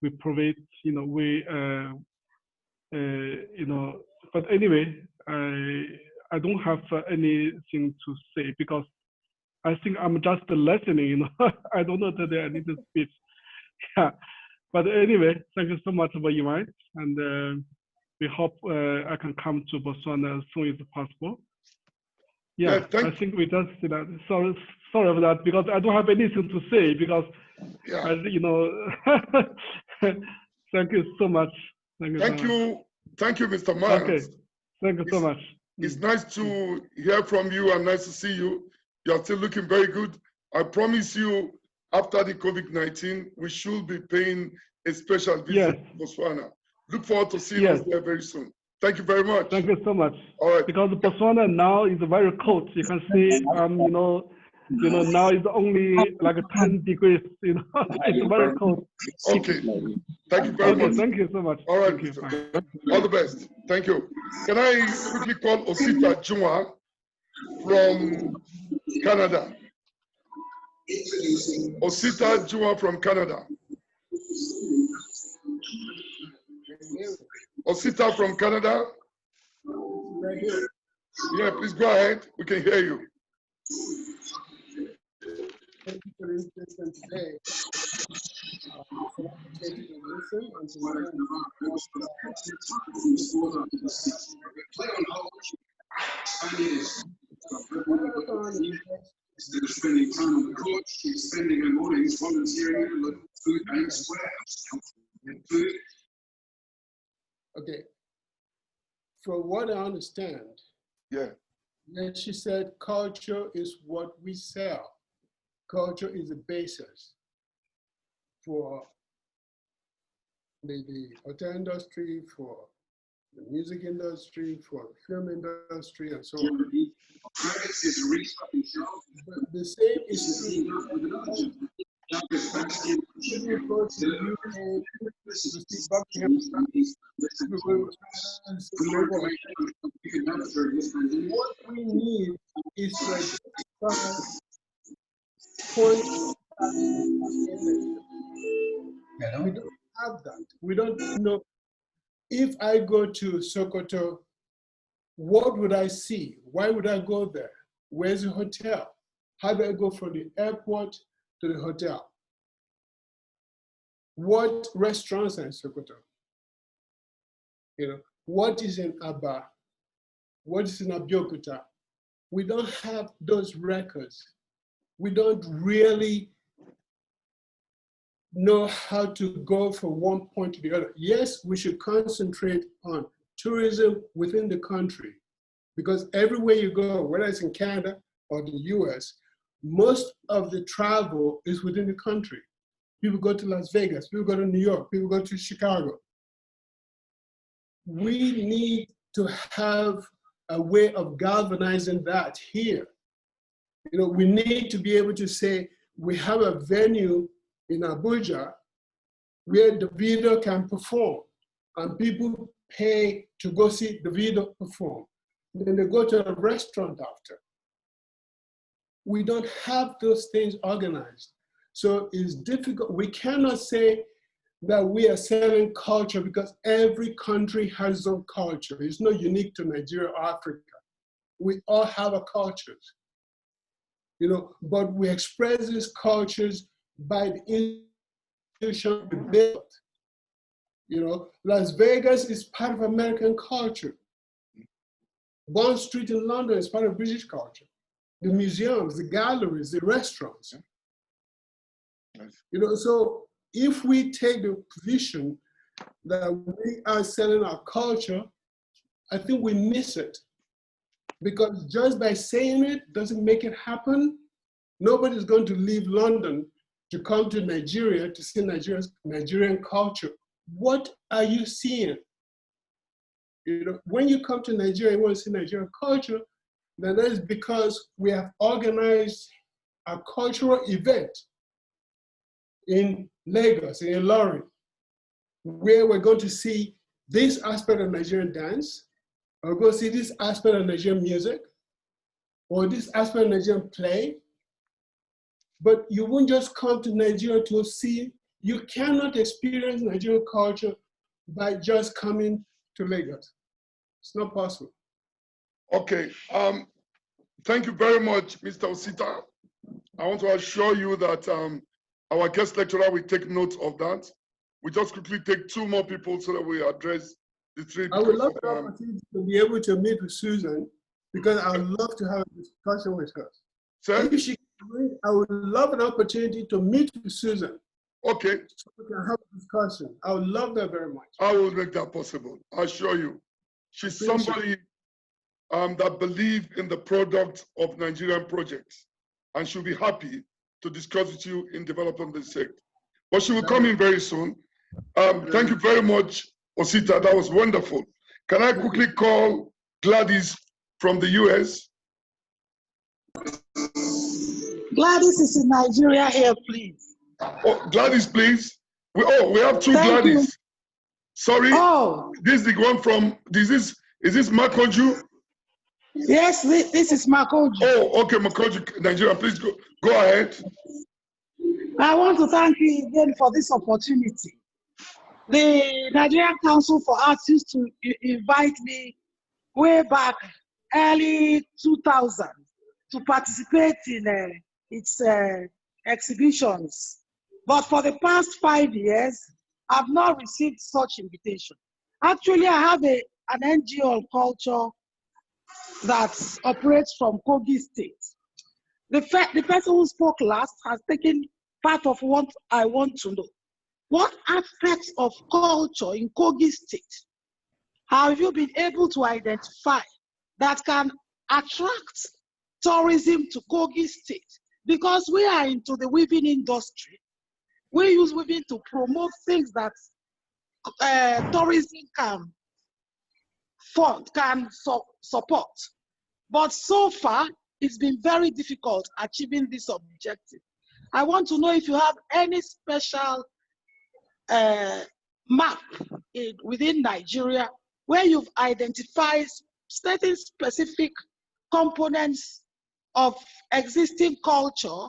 we provide, but anyway, I don't have anything to say because I think I'm just listening, I don't know that I need to speak. Yeah, but anyway, thank you so much for your invite, and we hope I can come to Botswana as soon as possible. Yeah, I think we just did that. Sorry for that, because I don't have anything to say because, thank you so much. Thank you, Mr. Mans. Okay, thank you so much. It's nice to hear from you and nice to see you. You are still looking very good. I promise you, after the COVID-19, we should be paying a special visit to Botswana. Look forward to seeing us there very soon. Thank you very much. Thank you so much. All right. Because Botswana now is very cold. You can see, now it's only like 10 degrees. It's very cold. Okay. Thank you very much. Thank you so much. All right. All the best. Thank you. Can I quickly call Osita Juma from Canada? Osita Juma from Canada. Osita from Canada? Yeah, please go ahead. We can hear you. Thank you for the invitation today. Instead of spending time on the court, she's spending her mornings volunteering at local food banks warehouse. Okay. From what I understand, then she said culture is what we sell. Culture is the basis for the hotel industry, for the music industry, for the film industry, and so on. But the same is true. If you go to the UK, to see Buckingham Palace, what we need is to identify points. We don't have that. We don't know. If I go to Sokoto, what would I see? Why would I go there? Where's the hotel? How do I go from the airport to the hotel? What restaurants are in Sokoto? What is in Aba? What is in Abeokuta? We don't have those records. We don't really know how to go from one point to the other. Yes, we should concentrate on tourism within the country, because everywhere you go, whether it's in Canada or the US, most of the travel is within the country. People go to Las Vegas, people go to New York, people go to Chicago. We need to have a way of galvanizing that here. We need to be able to say, we have a venue in Abuja where Davido can perform, and people pay to go see Davido perform. Then they go to a restaurant after. We don't have those things organized. So it's difficult. We cannot say that we are selling culture because every country has its own culture. It's not unique to Nigeria or Africa. We all have our cultures, but we express these cultures by the institution we built. Las Vegas is part of American culture. Bond Street in London is part of British culture. The museums, the galleries, the restaurants. So if we take the position that we are selling our culture, I think we miss it. Because just by saying it doesn't make it happen. Nobody's going to leave London to come to Nigeria to see Nigerian culture. What are you seeing? You know, when you come to Nigeria, you want to see Nigerian culture, then that is because we have organized a cultural event in Lagos, in Ilorin, where we're going to see this aspect of Nigerian dance, or go see this aspect of Nigerian music, or this aspect of Nigerian play. But you won't just come to Nigeria to see, you cannot experience Nigerian culture by just coming to Lagos. It's not possible. Okay, thank you very much, Mr. Osita. I want to assure you that our guest lecturer will take note of that. We just quickly take 2 more people so that we address the 3. I would love the opportunity to be able to meet with Suzan, because I would love to have a discussion with her. Sir? If she can bring, I would love an opportunity to meet with Suzan. Okay. So we can have a discussion. I would love that very much. I will make that possible, I assure you. She's somebody that believes in the product of Nigerian projects, and she'll be happy to discuss with you in developing this sector. But she will come in very soon. Thank you very much, Osita. That was wonderful. Can I quickly call Gladys from the US? Gladys is in Nigeria here, please. Oh, Gladys, please. We have 2 Thank Gladys. you. Sorry. Oh. This is the one from, is this Makoju? Yes, this is Makoju. Oh, okay, Makoju, Nigeria. Please go ahead. I want to thank you again for this opportunity. The Nigerian Council for Arts used to invite me way back early 2000 to participate in its exhibitions. But for the past 5 years, I've not received such invitation. Actually, I have an NGO on culture that operates from Kogi State. The person who spoke last has taken part of what I want to know. What aspects of culture in Kogi State have you been able to identify that can attract tourism to Kogi State? Because we are into the weaving industry. We use weaving to promote things that tourism can support. But so far, it's been very difficult achieving this objective. I want to know if you have any special map within Nigeria where you've identified certain specific components of existing culture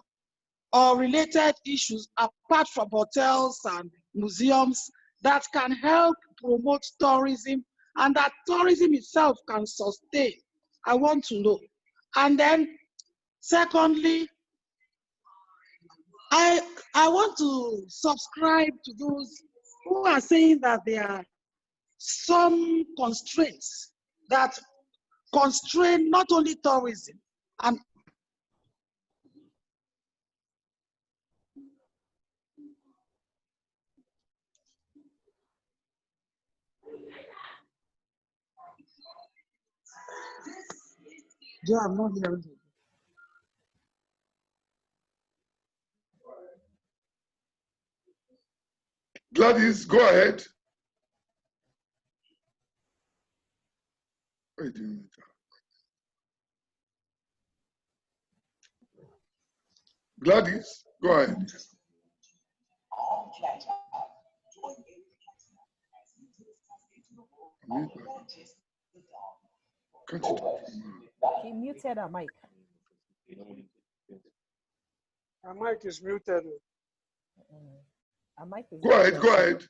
or related issues apart from hotels and museums that can help promote tourism and that tourism itself can sustain. I want to know. And then secondly, I want to subscribe to those who are saying that there are some constraints that constrain not only tourism and I'm not hearing you. Gladys, go ahead. Gladys, go ahead. She muted her mic. Her mic is muted. Her mic is Go ahead, go ahead.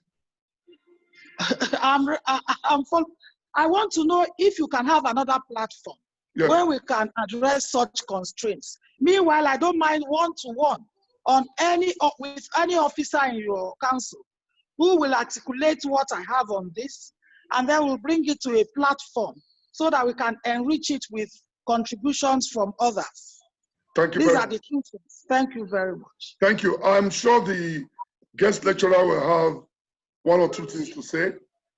I want to know if you can have another platform where we can address such constraints. Meanwhile, I don't mind one-to-one on with any officer in your council who will articulate what I have on this, and then we'll bring it to a platform so that we can enrich it with contributions from others. Thank you. These are the 2 things. Thank you very much. Thank you. I'm sure the guest lecturer will have 1 or 2 things to say.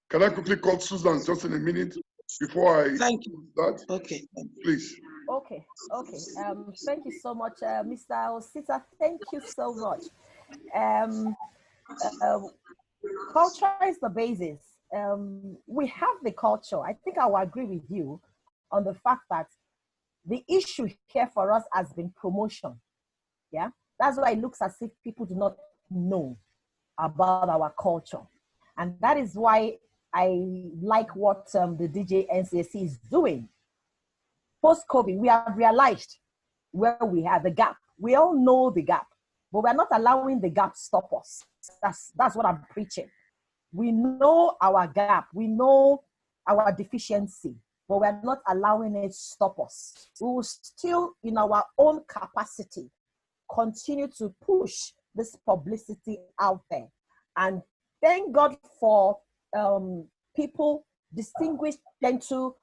Can I quickly call Suzan just in a minute before I Thank you. start? Okay. Please. Okay. Thank you so much, Mr. Osita. Thank you so much. Culture is the basis. We have the culture. I think I will agree with you on the fact that the issue here for us has been promotion. Yeah, that's why it looks as if people do not know about our culture. And that is why I like what the DJ NCAC is doing. Post-COVID, we have realized where we have the gap. We all know the gap, but we're not allowing the gap stop us. That's what I'm preaching. We know our gap. We know our deficiency, but we're not allowing it stop us. We will still, in our own capacity, continue to push this publicity out there. And thank God for people, distinguished gentlemen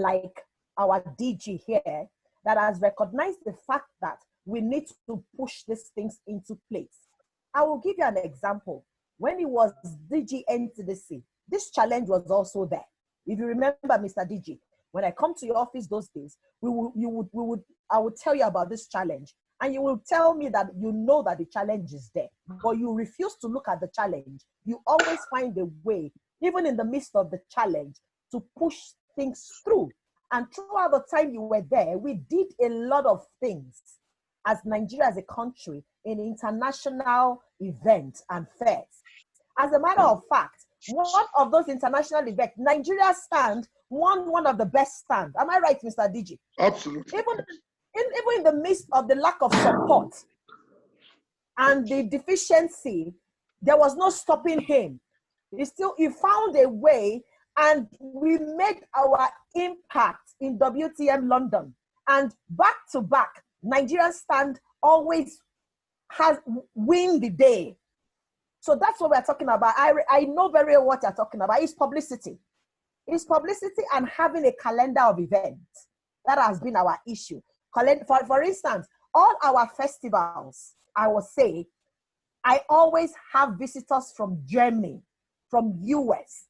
like our DG here, that has recognized the fact that we need to push these things into place. I will give you an example. When it was DG NCDC, this challenge was also there. If you remember, Mr. DG, when I come to your office those days, I would tell you about this challenge. And you will tell me that you know that the challenge is there, but you refuse to look at the challenge. You always find a way, even in the midst of the challenge, to push things through. And throughout the time you were there, we did a lot of things as Nigeria as a country in international events and fairs. As a matter of fact, one of those international events, Nigeria stand won one of the best stands. Am I right, Mr. DG? Absolutely. Even in the midst of the lack of support and the deficiency, there was no stopping him. He found a way, and we made our impact in WTM London. And back to back, Nigerian stand always has win the day. So that's what we're talking about. I know very well what you're talking about. It's publicity. It's publicity and having a calendar of events. That has been our issue. For instance, all our festivals, I will say, I always have visitors from Germany, from US,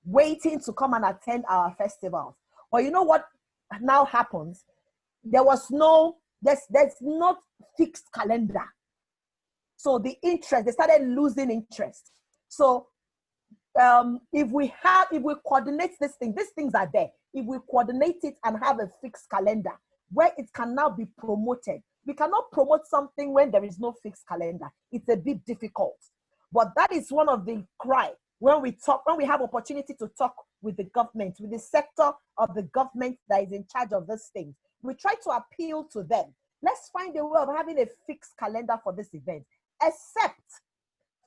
waiting to come and attend our festivals. But you know what now happens? There's not fixed calendar. So the interest, they started losing interest. So if we coordinate these things are there. If we coordinate it and have a fixed calendar where it can now be promoted. We cannot promote something when there is no fixed calendar. It's a bit difficult. But that is one of the cry when we have opportunity to talk with the government, with the sector of the government that is in charge of these things. We try to appeal to them. Let's find a way of having a fixed calendar for this event, except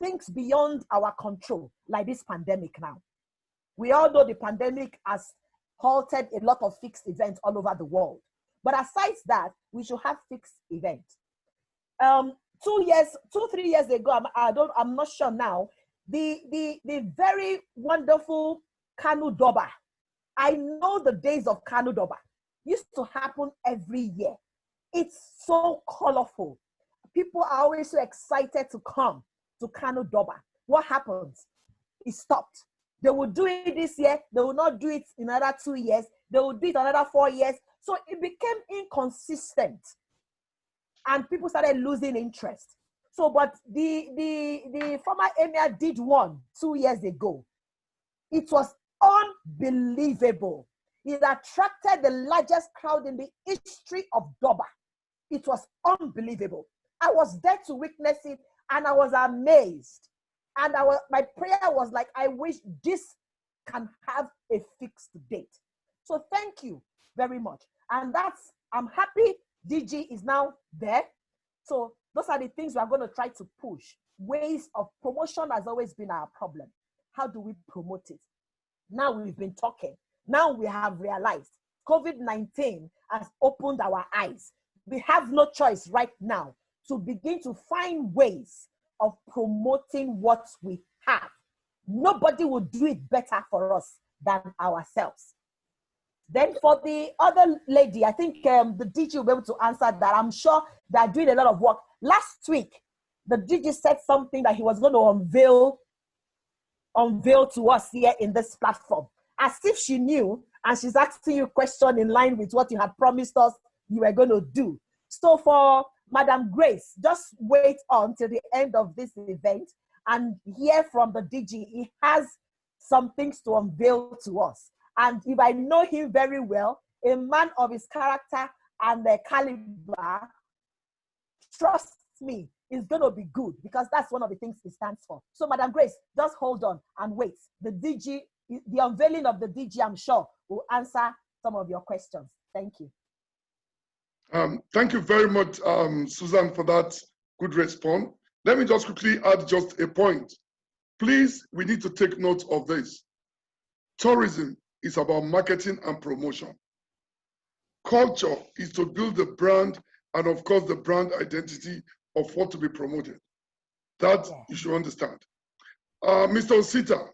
things beyond our control, like this pandemic now. We all know the pandemic has halted a lot of fixed events all over the world. But aside that, we should have fixed events. 3 years ago, I'm not sure now, the very wonderful Kanu Doba. I know the days of Kanu Doba used to happen every year. It's so colorful. People are always so excited to come to Kanu Doba. What happens? It stopped. They will do it this year. They will not do it in another 2 years. They will do it another 4 years. So it became inconsistent. And people started losing interest. So, but the former emir did one 2 years ago. It was unbelievable. It attracted the largest crowd in the history of Doba. It was unbelievable. I was there to witness it, and I was amazed. And my prayer was like, I wish this can have a fixed date. So thank you very much. And I'm happy DG is now there. So those are the things we are going to try to push. Ways of promotion has always been our problem. How do we promote it? Now we've been talking. Now we have realized COVID-19 has opened our eyes. We have no choice right now to begin to find ways of promoting what we have. Nobody will do it better for us than ourselves. Then for the other lady, I think the DG will be able to answer that. I'm sure they're doing a lot of work. Last week, the DG said something that he was going to unveil to us here in this platform, as if she knew, and she's asking you a question in line with what you had promised us you were going to do. So for Madam Grace, just wait until the end of this event and hear from the DG. He has some things to unveil to us. And if I know him very well, a man of his character and the caliber, trust me, it's going to be good, because that's one of the things he stands for. So, Madam Grace, just hold on and wait. The DG, the unveiling of the DG, I'm sure, will answer some of your questions. Thank you. Thank you very much, Suzan, for that good response. Let me just quickly add just a point. Please, we need to take note of this. Tourism is about marketing and promotion. Culture is to build the brand and, of course, the brand identity of what to be promoted. That you should understand. Mr. Osita,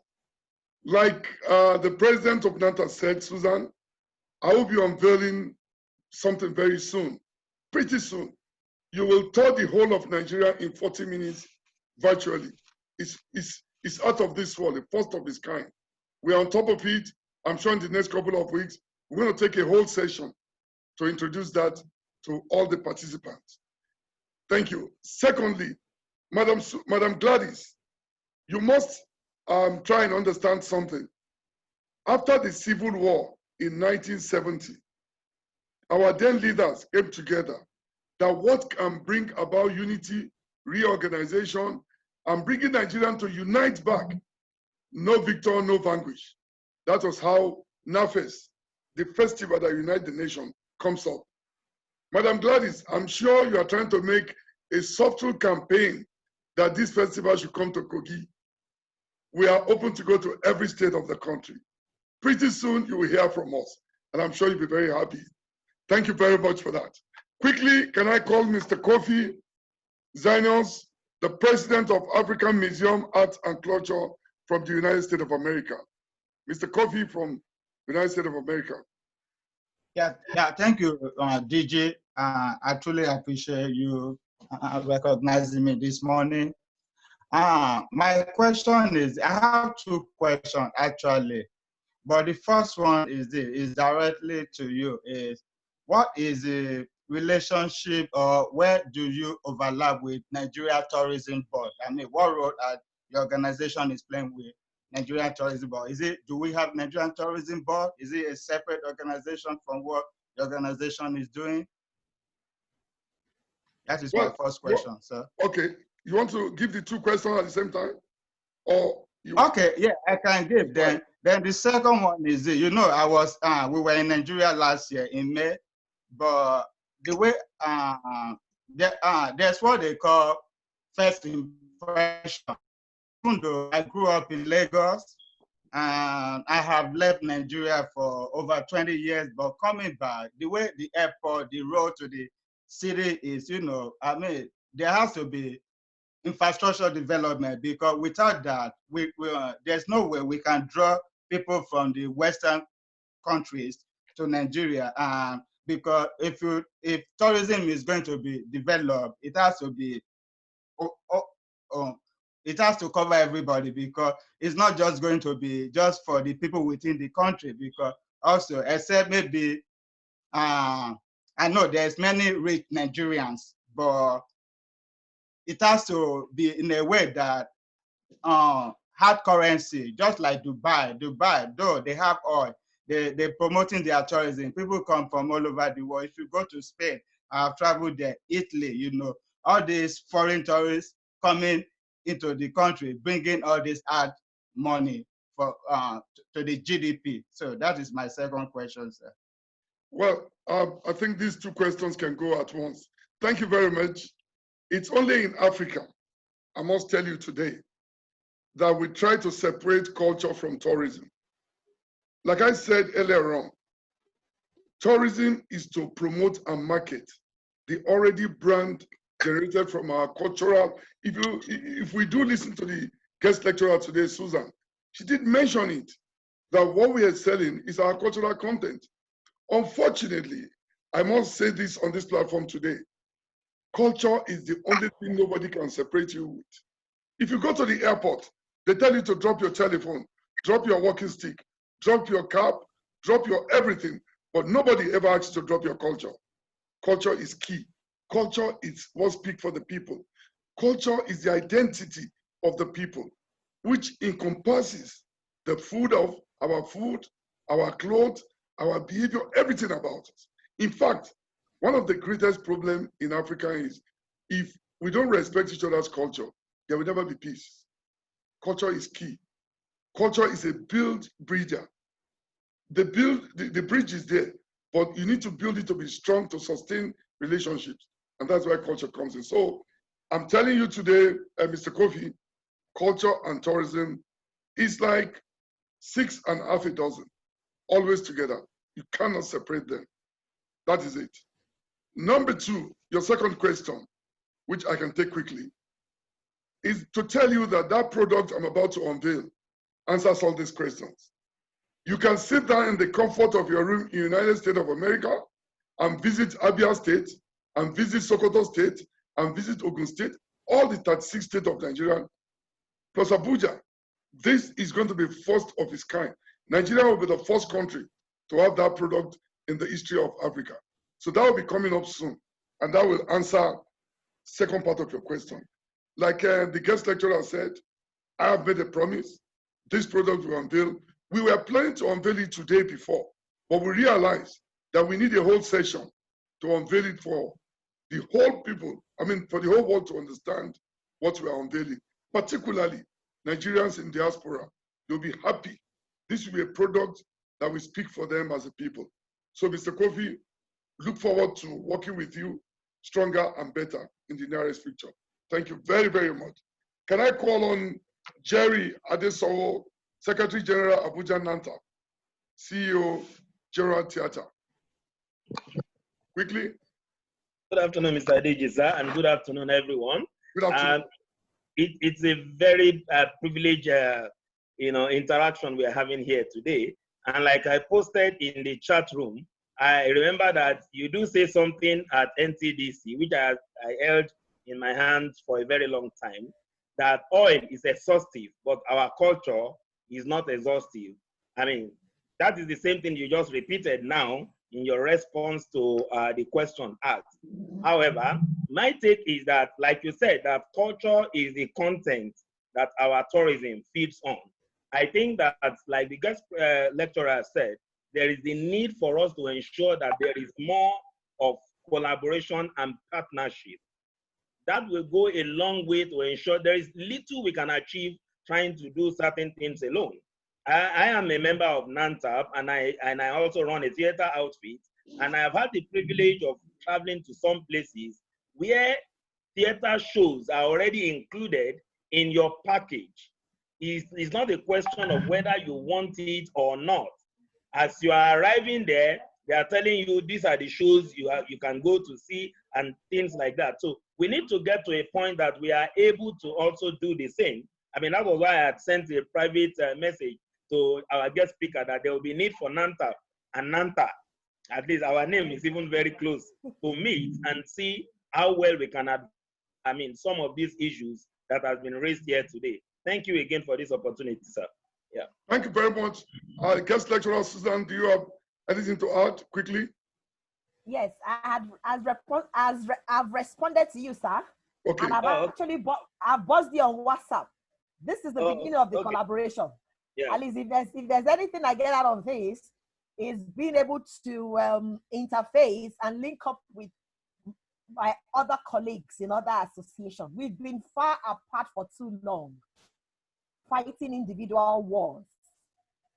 like the president of NATA said, Suzan, I will be unveiling something very soon, pretty soon. You will tour the whole of Nigeria in 40 minutes virtually. It's out of this world, the first of its kind. We're on top of it. I'm sure in the next couple of weeks, we're going to take a whole session to introduce that to all the participants. Thank you. Secondly, Madam Gladys, you must try and understand something. After the Civil War in 1970, our then leaders came together that what can bring about unity, reorganization, and bringing Nigerians to unite back. No victor, no vanquish. That was how NAFES, the festival that unites the nation, comes up. Madam Gladys, I'm sure you are trying to make a subtle campaign that this festival should come to Kogi. We are open to go to every state of the country. Pretty soon you will hear from us, and I'm sure you'll be very happy. Thank you very much for that. Quickly, can I call Mr. Kofi Zainos, the president of African Museum, Arts and Culture from the United States of America. Mr. Kofi from the United States of America. Yeah, thank you, DJ. I truly appreciate you recognizing me this morning. My question is, I have two questions actually, but the first one is directly to you. What is the relationship, or where do you overlap with Nigeria Tourism Board? I mean, what role the organization is playing with Nigerian Tourism Board? Do we have Nigerian Tourism Board? Is it a separate organization from what the organization is doing? That is my first question, sir. Okay, you want to give the two questions at the same time? Or okay, yeah, I can give. Then the second one is, you know, we were in Nigeria last year in May, but the way there's what they call first impression. Even though I grew up in Lagos and I have left Nigeria for over 20 years, but coming back, the way the airport, the road to the city is, you know, I mean, there has to be infrastructure development, because without that, there's no way we can draw people from the Western countries to Nigeria. Because if tourism is going to be developed, it has to be, it has to cover everybody, because it's not just going to be just for the people within the country, because also, except maybe, I know there's many rich Nigerians, but it has to be in a way that hard currency, just like Dubai, though they have oil, they're promoting their tourism. People come from all over the world. If you go to Spain, I've traveled there, Italy, you know, all these foreign tourists coming into the country, bringing all this ad money for to the GDP. So that is my second question, sir. Well, I think these two questions can go at once. Thank you very much. It's only in Africa, I must tell you today, that we try to separate culture from tourism. Like I said earlier on, tourism is to promote and market the already brand generated from our cultural. If we do listen to the guest lecturer today, Suzan, she did mention it, that what we are selling is our cultural content. Unfortunately, I must say this on this platform today, culture is the only thing nobody can separate you with. If you go to the airport, they tell you to drop your telephone, drop your walking stick, drop your cap, drop your everything, but nobody ever asks you to drop your culture. Culture is key. Culture is what speaks for the people. Culture is the identity of the people, which encompasses the food, our clothes, our behavior, everything about us. In fact, one of the greatest problems in Africa is if we don't respect each other's culture, there will never be peace. Culture is key. Culture is a build bridger. The bridge is there, but you need to build it to be strong to sustain relationships. And that's where culture comes in. So I'm telling you today, Mr. Kofi, culture and tourism is like 6.5 dozen, always together. You cannot separate them. That is it. Number two, your second question, which I can take quickly, is to tell you that that product I'm about to unveil answers all these questions. You can sit down in the comfort of your room in the United States of America and visit Abia State, and visit Sokoto State, and visit Ogun State, all the 36 states of Nigeria, plus Abuja. This is going to be first of its kind. Nigeria will be the first country to have that product in the history of Africa. So that will be coming up soon, and that will answer second part of your question. Like the guest lecturer said, I have made a promise. This product will unveil. We were planning to unveil it today before, but we realized that we need a whole session to unveil it for the whole people, for the whole world to understand what we are unveiling, particularly Nigerians in diaspora. They'll be happy. This will be a product that will speak for them as a people. So, Mr. Kofi, look forward to working with you stronger and better in the nearest future. Thank you very, very much. Can I call on Jerry Adesowo, Secretary General, Abuja NANTA, CEO, General Theatre. Quickly. Good afternoon, Mr. Adiji, sir, and good afternoon, everyone. Good afternoon. It's a very privileged, interaction we are having here today. And like I posted in the chat room, I remember that you do say something at NCDC, which I held in my hands for a very long time, that oil is exhaustive, but our culture is not exhaustive. That is the same thing you just repeated now in your response to the question asked. However, my take is that, like you said, that culture is the content that our tourism feeds on. I think that, like the guest lecturer said, there is the need for us to ensure that there is more of collaboration and partnership. That will go a long way to ensure there is little we can achieve trying to do certain things alone. I am a member of NANTAP, and I also run a theater outfit, and I have had the privilege of traveling to some places where theater shows are already included in your package. It's not a question of whether you want it or not. As you are arriving there, they are telling you these are the shows you can go to see and things like that. So we need to get to a point that we are able to also do the same. That was why I had sent a private message to our guest speaker that there will be need for NANTA and NANTA. At least our name is even very close to meet and see how well we can some of these issues that has been raised here today. Thank you again for this opportunity, sir. Yeah. Thank you very much. Guest lecturer Suzan, do you have anything to add quickly? Yes, I've responded to you, sir. Okay. And I've buzzed you on WhatsApp. This is the beginning of the collaboration. Yeah. At least if there's anything I get out of this, is being able to interface and link up with my other colleagues in other associations. We've been far apart for too long, fighting individual wars.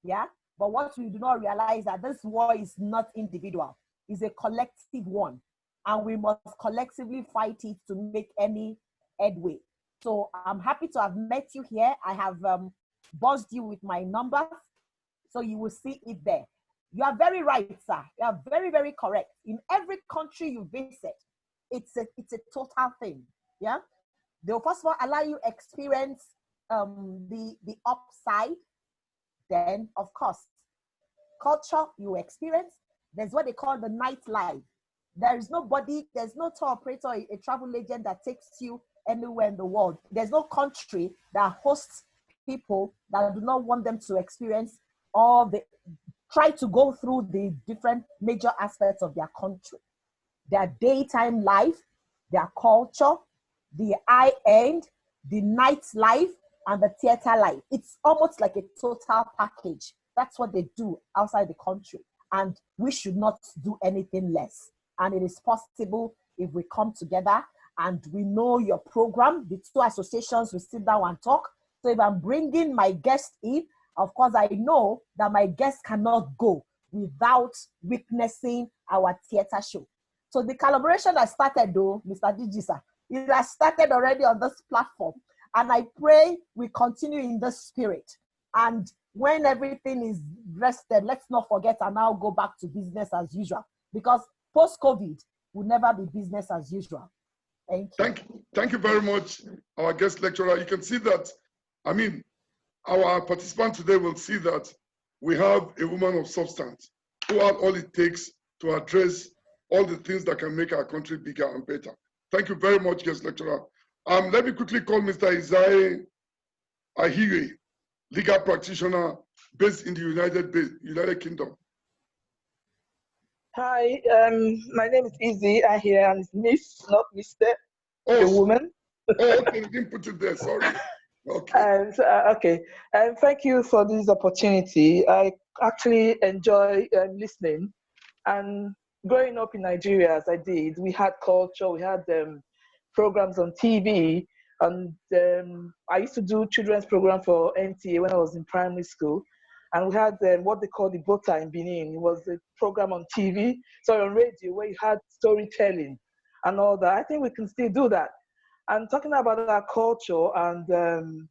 Yeah, but what we do not realize that this war is not individual, it's a collective one, and we must collectively fight it to make any headway. So I'm happy to have met you here. I have buzzed you with my numbers, so you will see it there. You are very right, sir. You are very, very correct. In every country you visit, it's a total thing. Yeah, they'll first of all allow you experience the upside. Then, of course, culture you experience. There's what they call the nightlife. There's no tour operator, a travel agent that takes you anywhere in the world. There's no country that hosts people that do not want them to experience try to go through the different major aspects of their country. Their daytime life, their culture, the high end, the nightlife, and the theater life. It's almost like a total package. That's what they do outside the country. And we should not do anything less. And it is possible if we come together and we know your program. The two associations will sit down and talk. So if I'm bringing my guest in, of course, I know that my guest cannot go without witnessing our theater show. So the collaboration that started though, Mr. Digisa, it has started already on this platform. And I pray we continue in this spirit. And when everything is rested, let's not forget and now go back to business as usual. Because post-COVID will never be business as usual. Thank you. Thank you very much, our guest lecturer. You can see that, I mean, our participant today will see that we have a woman of substance who have all it takes to address all the things that can make our country bigger and better. Thank you very much, guest lecturer. Let me quickly call Mr. Isaiah Ahire, legal practitioner based in the United Kingdom. Hi, my name is Izzy Ahire, and it's Miss, not Mr. Oh, the woman. Oh, okay, you didn't put it there, sorry. Okay. Okay, and thank you for this opportunity. I actually enjoy listening. And growing up in Nigeria, as I did, we had culture, we had programs on TV, and I used to do children's program for NTA when I was in primary school. And we had what they call the Bota in Benin. It was a program on TV, so on radio, where you had storytelling and all that. I think we can still do that. And talking about our culture and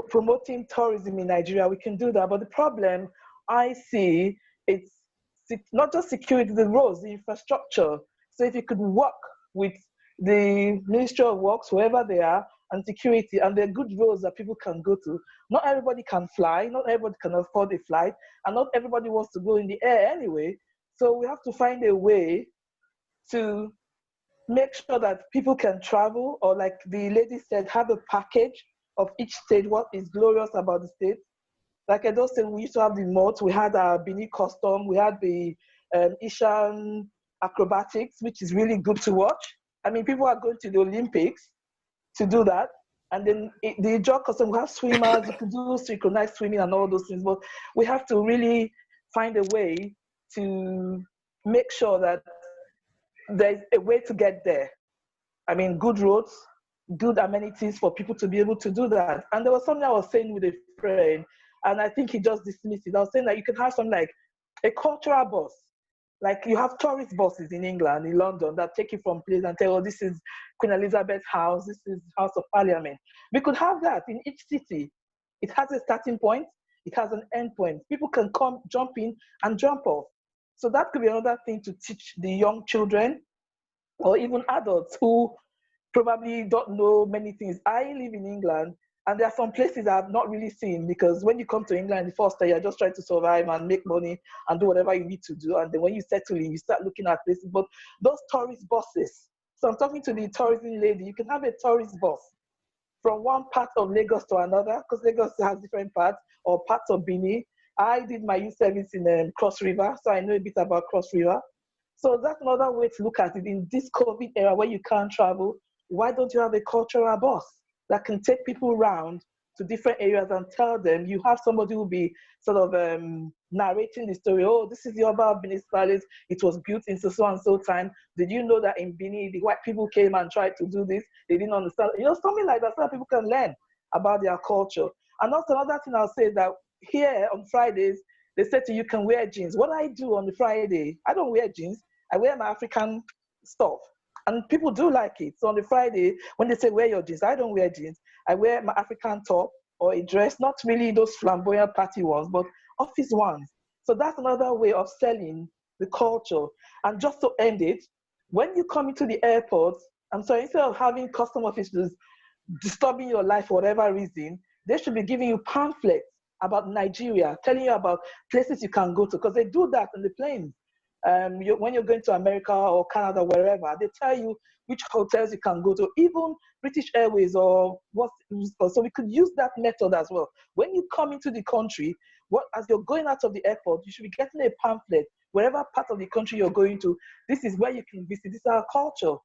promoting tourism in Nigeria, we can do that. But the problem I see, it's not just security, the roads, the infrastructure. So if you could work with the Ministry of Works, whoever they are, and security, and there are good roads that people can go to. Not everybody can fly, not everybody can afford a flight, and not everybody wants to go in the air anyway. So we have to find a way to make sure that people can travel, or like the lady said, have a package of each state, what is glorious about the state. Like I just said, we used to have the moat, we had our Bini custom, we had the Ishan acrobatics, which is really good to watch. I mean, people are going to the Olympics to do that. And then the jog custom, we have swimmers, you can do synchronized swimming and all those things, but we have to really find a way to make sure that there's a way to get there. I mean, good roads, good amenities for people to be able to do that. And there was something I was saying with a friend, and I think he just dismissed it. I was saying that you can have something like a cultural bus. Like you have tourist buses in England, in London, that take you from place and tell, oh, this is Queen Elizabeth's house, this is House of Parliament. We could have that in each city. It has a starting point, it has an end point. People can come, jump in and jump off. So that could be another thing to teach the young children or even adults who probably don't know many things. I live in England, and there are some places I've not really seen, because when you come to England the first time, you're just trying to survive and make money and do whatever you need to do. And then when you settle in, you start looking at places. But those tourist buses, so I'm talking to the tourism lady, you can have a tourist bus from one part of Lagos to another, because Lagos has different parts, or parts of Benin. I did my youth service in Cross River, so I know a bit about Cross River. So that's another way to look at it. In this COVID era where you can't travel, why don't you have a cultural bus that can take people around to different areas and tell them, you have somebody who will be sort of narrating the story. Oh, this is the Oba of Benin's palace. It was built in so and so time. Did you know that in Benin, the white people came and tried to do this? They didn't understand. You know, something like that, so that people can learn about their culture. And also another thing I'll say, that here on Fridays, they said to you can wear jeans. What I do on the Friday, I don't wear jeans. I wear my African stuff. And people do like it. So on the Friday, when they say wear your jeans, I don't wear jeans. I wear my African top or a dress, not really those flamboyant party ones, but office ones. So that's another way of selling the culture. And just to end it, when you come into the airport, I'm sorry, instead of having custom officers disturbing your life for whatever reason, they should be giving you pamphlets about Nigeria, telling you about places you can go to, because they do that on the planes. When you're going to America or Canada, wherever, they tell you which hotels you can go to, even British Airways or what. So we could use that method as well. When you come into the country, as you're going out of the airport, you should be getting a pamphlet wherever part of the country you're going to, this is where you can visit. This is our culture.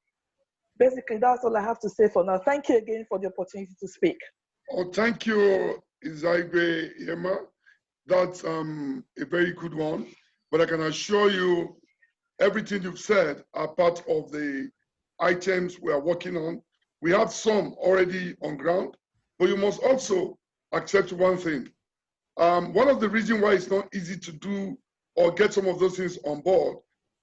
Basically, that's all I have to say for now. Thank you again for the opportunity to speak. Oh, thank you, Izaigwe Yema. That's a very good one. But I can assure you, everything you've said are part of the items we are working on. We have some already on ground, but you must also accept one thing. One of the reasons why it's not easy to do or get some of those things on board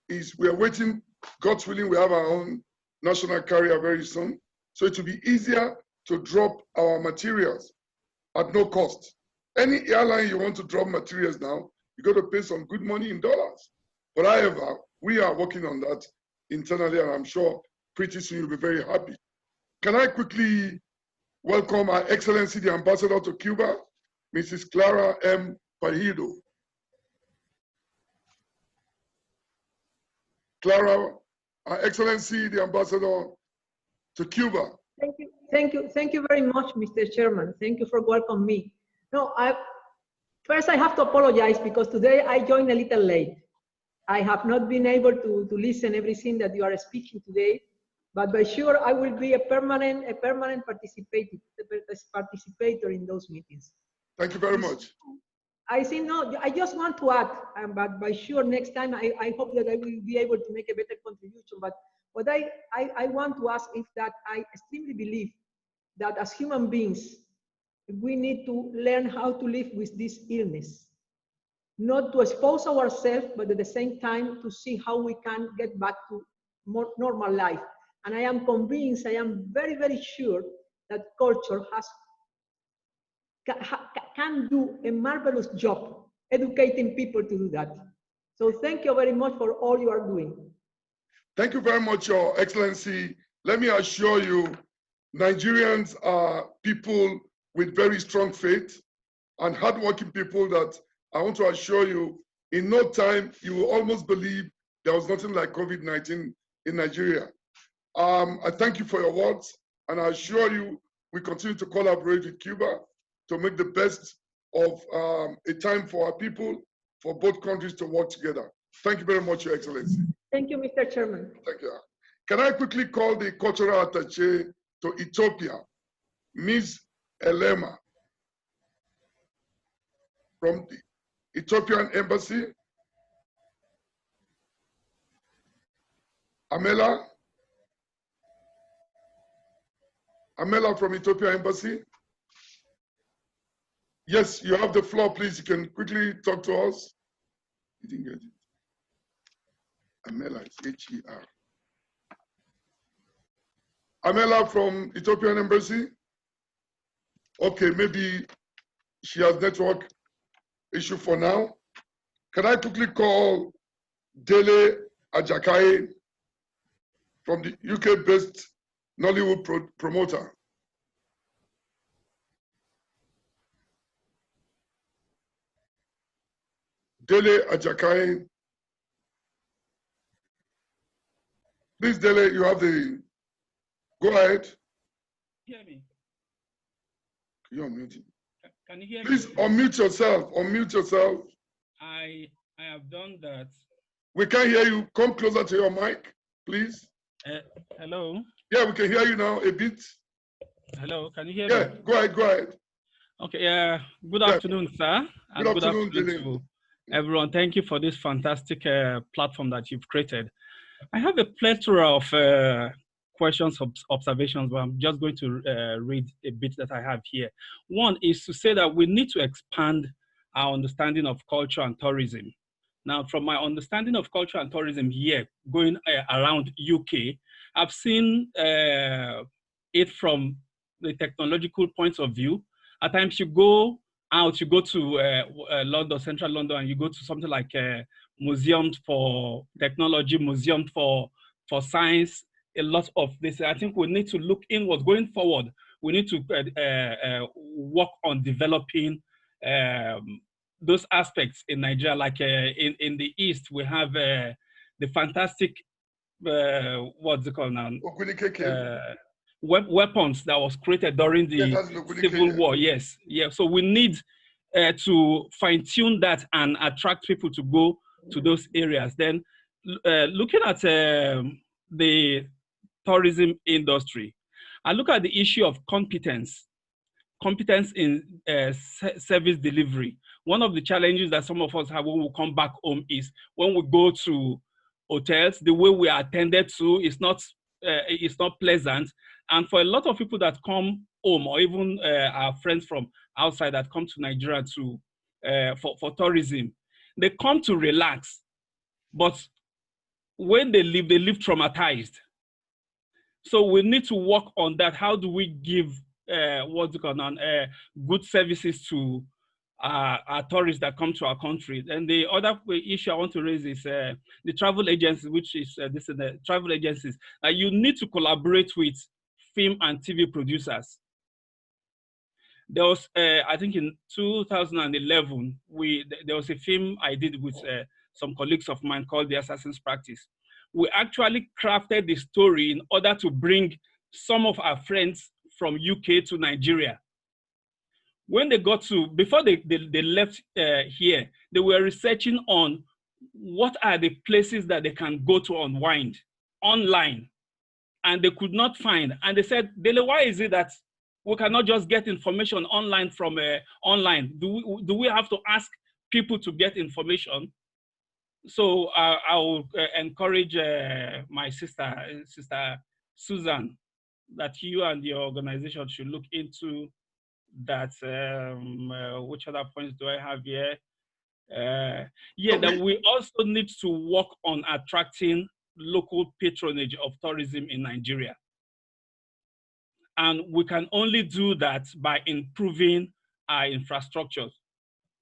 is we are waiting, God's willing, we have our own national carrier very soon. So it will be easier to drop our materials at no cost. Any airline you want to drop materials now, you got to pay some good money in dollars. But however, we are working on that internally, and I'm sure pretty soon you'll be very happy. Can I quickly welcome Her Excellency, the Ambassador to Cuba, Mrs. Clara M. Pajido. Clara, Her Excellency, the Ambassador to Cuba. Thank you very much, Mr. Chairman. Thank you for welcoming me. No, first I have to apologize because today I joined a little late. I have not been able to listen everything that you are speaking today, but by sure I will be a permanent participator in those meetings. Thank you very much. I think I just want to add, but by sure next time I hope that I will be able to make a better contribution. But what I want to ask is that I extremely believe that as human beings, we need to learn how to live with this illness. Not to expose ourselves, but at the same time to see how we can get back to more normal life. And I am convinced, I am very, very sure that culture can do a marvelous job educating people to do that. So thank you very much for all you are doing. Thank you very much, Your Excellency. Let me assure you, Nigerians are people with very strong faith and hardworking people that I want to assure you, in no time, you will almost believe there was nothing like COVID-19 in Nigeria. I thank you for your words, and I assure you, we continue to collaborate with Cuba to make the best of a time for our people, for both countries to work together. Thank you very much, Your Excellency. Thank you, Mr. Chairman. Thank you. Can I quickly call the cultural attaché to Ethiopia, Ms. Elema, from the Ethiopian Embassy? Amela from Ethiopian Embassy? Yes, you have the floor, please. You can quickly talk to us. You didn't get it. Amela, it's H-E-R. Amela from Ethiopian Embassy? Okay, maybe she has network issue for now. Can I quickly call Dele Ajakaye from the UK-based Nollywood promoter? Dele Ajakaye. Please, Dele, you have the, go ahead. Hear me? You're unmuted. Can you hear me? Please unmute yourself, unmute yourself. I have done that. We can't hear you. Come closer to your mic, please. Hello? Yeah, we can hear you now a bit. Hello, can you hear me? Yeah, go ahead. Okay, good afternoon, sir. Good afternoon, to everyone. Thank you for this fantastic platform that you've created. I have a plethora of questions, observations, but I'm just going to read a bit that I have here. One is to say that we need to expand our understanding of culture and tourism. Now, from my understanding of culture and tourism here, going around UK, I've seen it from the technological point of view. At times you go out, you go to London, central London, and you go to something like museums for technology, museum for science, a lot of this. I think we need to look inwards. Going forward, we need to work on developing those aspects in Nigeria. Like in the East, we have the fantastic, what's it called now? Weapons that was created during the Civil War. Yes, yeah. So we need to fine-tune that and attract people to go to those areas. Then looking at the tourism industry, I look at the issue of competence in service delivery. One of the challenges that some of us have when we come back home is when we go to hotels, the way we are attended to is not pleasant. And for a lot of people that come home, or even our friends from outside that come to Nigeria for tourism, they come to relax, but when they leave traumatized. So we need to work on that. How do we give good services to our tourists that come to our country? And the other issue I want to raise is the travel agencies, which is the travel agencies. You need to collaborate with film and TV producers. There was, I think in 2011, there was a film I did with some colleagues of mine called The Assassin's Practice. We actually crafted the story in order to bring some of our friends from UK to Nigeria. When they got to, before they left here, they were researching on what are the places that they can go to unwind online, and they could not find. And they said, Dele, why is it that we cannot just get information online from online? Do we have to ask people to get information? So I will encourage my sister Suzan, that you and your organization should look into that. Which other points do I have here? That we also need to work on attracting local patronage of tourism in Nigeria. And we can only do that by improving our infrastructure,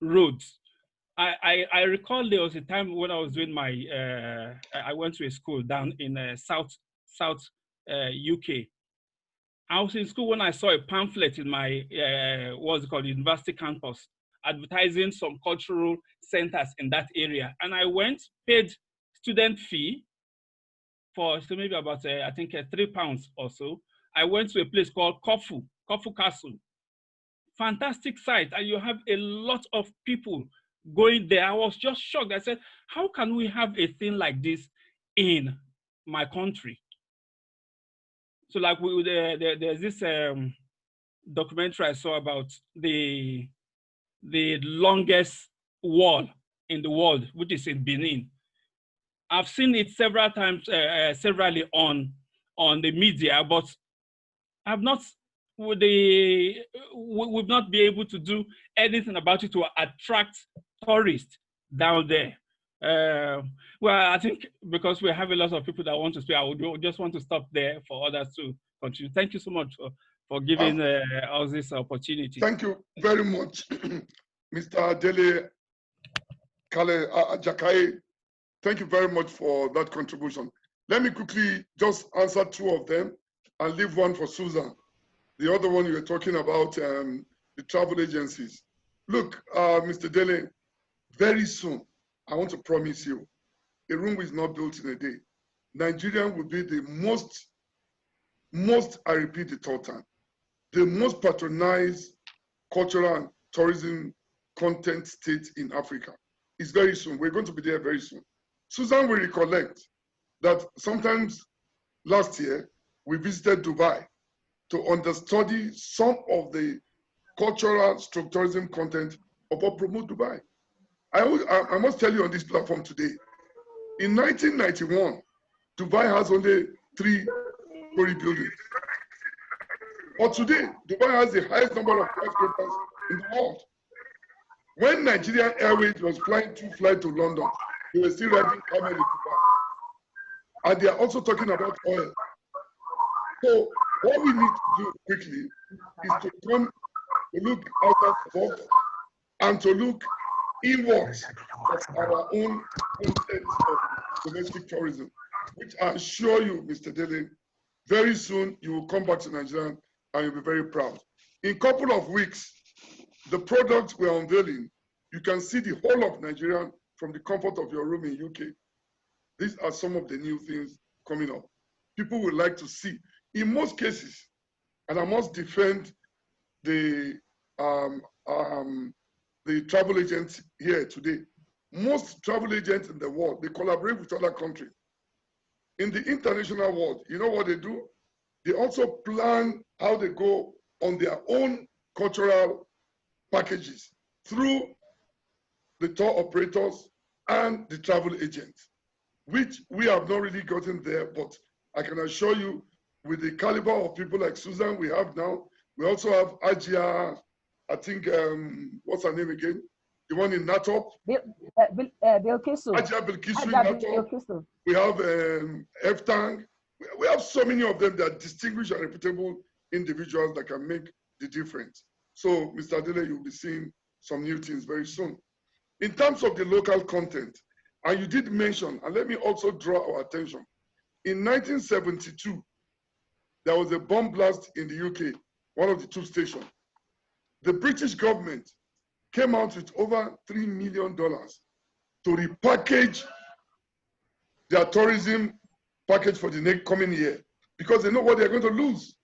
roads. I recall there was a time when I was doing I went to a school down in South UK. I was in school when I saw a pamphlet in my, university campus, advertising some cultural centers in that area. And I went, paid student fee for maybe about, I think £3 or so. I went to a place called Kofu Castle. Fantastic site, and you have a lot of people going there. I was just shocked. I said, how can we have a thing like this in my country? So like there's this documentary I saw about the longest wall in the world, which is in Benin. I've seen it several times, severally on the media, but I've not, we've not been able to do anything about it to attract tourists down there. Well, I think because we have a lot of people that want to speak, I would just want to stop there for others to continue. Thank you so much for giving us this opportunity. Thank you very much, Mr. Dele Kale Ajakaye. Thank you very much for that contribution. Let me quickly just answer two of them and leave one for Suzan. The other one you were talking about, the travel agencies. Look, Mr. Dele, very soon, I want to promise you, a room is not built in a day. Nigeria will be the most, I repeat the third time, the most patronized cultural and tourism content state in Africa. It's very soon. We're going to be there very soon. Suzan will recollect that sometimes last year, we visited Dubai to understudy some of the cultural tourism content of what promote Dubai. I must tell you on this platform today, in 1991, Dubai has only 3-story buildings. But today, Dubai has the highest number of skyscrapers in the world. When Nigerian Airways was flying 2 flights to London, they were still riding camel in Dubai. And they are also talking about oil. So what we need to do quickly is to come to look outside the box and to look inwards at our own content of domestic tourism, which I assure you, Mr. Dele, very soon you will come back to Nigeria and you'll be very proud. In a couple of weeks, the products we're unveiling, you can see the whole of Nigeria from the comfort of your room in UK. These are some of the new things coming up. People would like to see. In most cases, and I must defend the travel agents here today, most travel agents in the world, they collaborate with other countries. In the international world, you know what they do? They also plan how they go on their own cultural packages through the tour operators and the travel agents, which we have not really gotten there, but I can assure you, with the caliber of people like Suzan we have now, we also have Ajia, I think, what's her name again? The one in Natop. Bilkisu. Ajia Bilkisu in Natop. We have F-Tang. We have so many of them that are distinguished and reputable individuals that can make the difference. So, Mr. Adele, you'll be seeing some new things very soon. In terms of the local content, and you did mention, and let me also draw our attention, in 1972, there was a bomb blast in the UK, one of the tube stations. The British government came out with over $3 million to repackage their tourism package for the next coming year because they know what they're going to lose.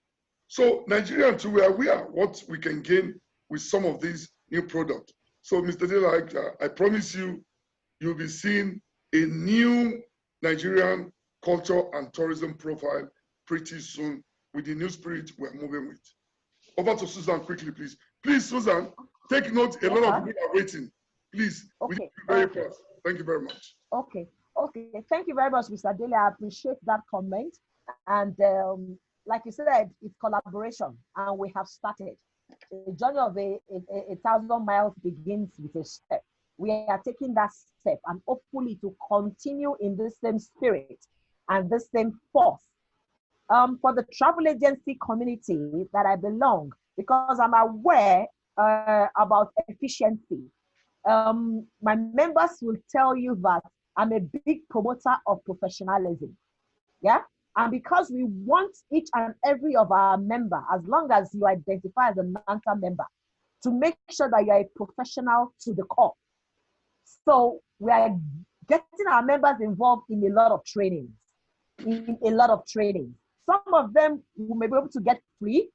So Nigerians too, we are aware what we can gain with some of these new products. So Mr. Dela, I promise you, you'll be seeing a new Nigerian culture and tourism profile pretty soon with the new spirit we're moving with. Over to Suzan quickly, please. Please, Suzan, take note. A lot of people are waiting. Please, we need to be very fast. Thank you very much. Okay. Thank you very much, Mr. Dele. I appreciate that comment. And like you said, it's collaboration, and we have started. The journey of a 1,000 miles begins with a step. We are taking that step, and hopefully to continue in the same spirit and the same force. For the travel agency community that I belong, because I'm aware about efficiency. My members will tell you that I'm a big promoter of professionalism. Yeah. And because we want each and every of our member, as long as you identify as a NANTA member, to make sure that you're a professional to the core. So we are getting our members involved in a lot of trainings, Some of them we may be able to get free.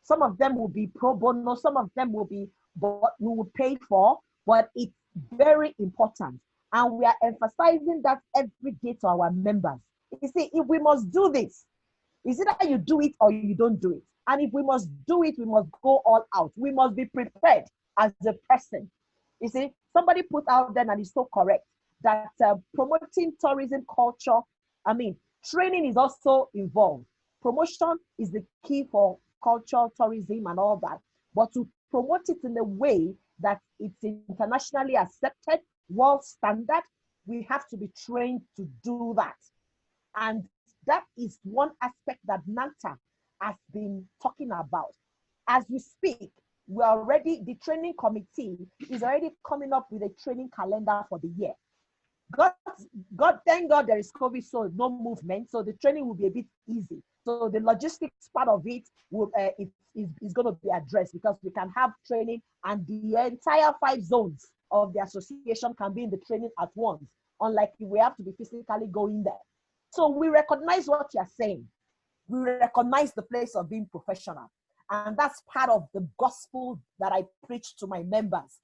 Some of them will be pro bono. Some of them will be what we will pay for, but it's very important. And we are emphasizing that every day to our members. You see, if we must do this, is it that you do it or you don't do it? And if we must do it, we must go all out. We must be prepared as a person. You see, somebody put out there, and it's so correct, that promoting tourism culture, training is also involved. Promotion is the key for culture, tourism, and all that. But to promote it in a way that it's internationally accepted, world standard, we have to be trained to do that. And that is one aspect that NANTA has been talking about. As we speak, the training committee is already coming up with a training calendar for the year. Thank God there is COVID, so no movement, so the training will be a bit easy. So the logistics part of it is going to be addressed, because we can have training and the entire 5 zones of the association can be in the training at once, unlike if we have to be physically going there. So we recognize what you're saying. We recognize the place of being professional. And that's part of the gospel that I preach to my members.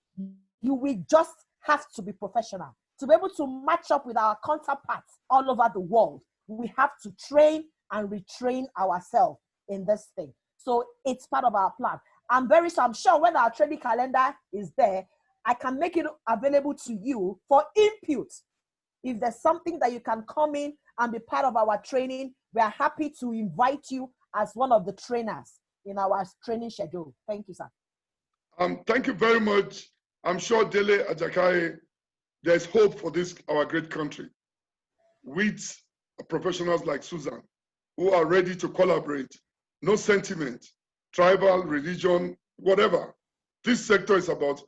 You will just have to be professional. To be able to match up with our counterparts all over the world, we have to train and retrain ourselves in this thing. So it's part of our plan. I'm sure when our training calendar is there, I can make it available to you for input. If there's something that you can come in and be part of our training, we are happy to invite you as one of the trainers in our training schedule. Thank you, sir. Thank you very much. I'm sure Dele Ajakaye, there's hope for this, our great country, with professionals like Suzan, who are ready to collaborate. No sentiment, tribal, religion, whatever. This sector is about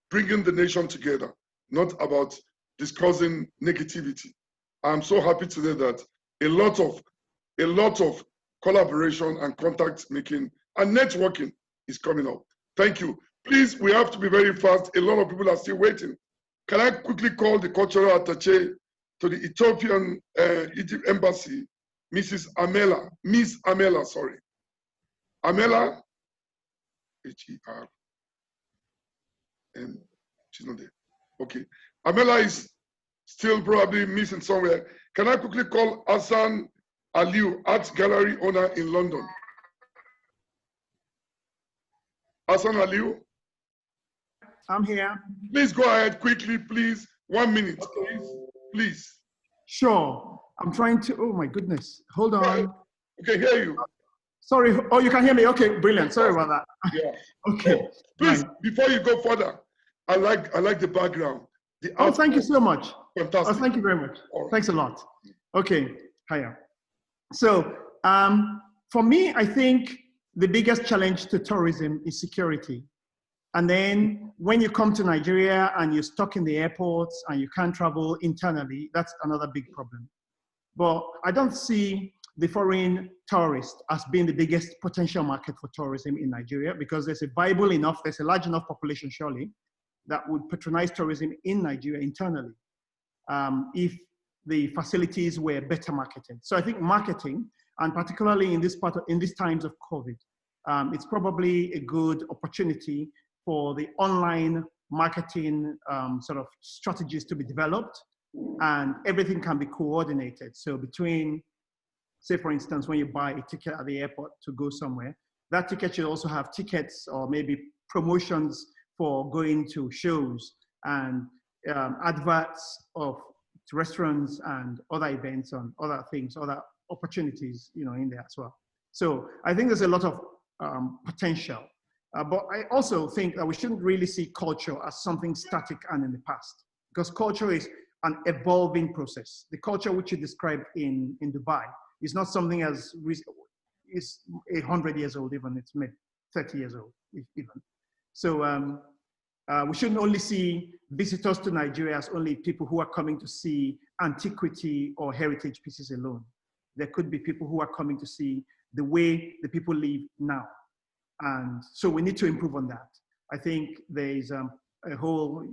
bringing the nation together, not about discussing negativity. I'm so happy today that a lot of collaboration and contact making and networking is coming up. Thank you. Please, we have to be very fast. A lot of people are still waiting. Can I quickly call the cultural attaché to the Ethiopian Egypt Embassy, Miss Amela, sorry. Amela, H-E-R, and she's not there. Okay. Amela is still probably missing somewhere. Can I quickly call Hassan Aliu, art gallery owner in London? Hassan Aliu? I'm here. Please go ahead quickly, please. 1 minute, please. Please. Sure. I'm trying to, oh my goodness. Hold on. Okay, hear you. Sorry. Oh, you can hear me. Okay, brilliant. Sorry about that. Yeah. Okay. Please, Right. before you go further, I like the background. Oh, thank you so much. Fantastic. Oh, thank you very much. Right. Thanks a lot. Okay. Hiya. So, for me, I think the biggest challenge to tourism is security. And then when you come to Nigeria and you're stuck in the airports and you can't travel internally, that's another big problem. But I don't see the foreign tourist as being the biggest potential market for tourism in Nigeria, because there's a large enough population surely that would patronize tourism in Nigeria internally if the facilities were better marketed. So I think marketing, and particularly in these times of COVID, it's probably a good opportunity for the online marketing sort of strategies to be developed, and everything can be coordinated. So between, say for instance, when you buy a ticket at the airport to go somewhere, that ticket should also have tickets or maybe promotions for going to shows and adverts of restaurants and other events and other things, other opportunities, in there as well. So I think there's a lot of potential. But I also think that we shouldn't really see culture as something static and in the past, because culture is an evolving process. The culture which you described in Dubai is not something as is 100 years old, even it's maybe 30 years old, even. So we shouldn't only see visitors to Nigeria as only people who are coming to see antiquity or heritage pieces alone. There could be people who are coming to see the way the people live now. And so we need to improve on that. I think there is a whole,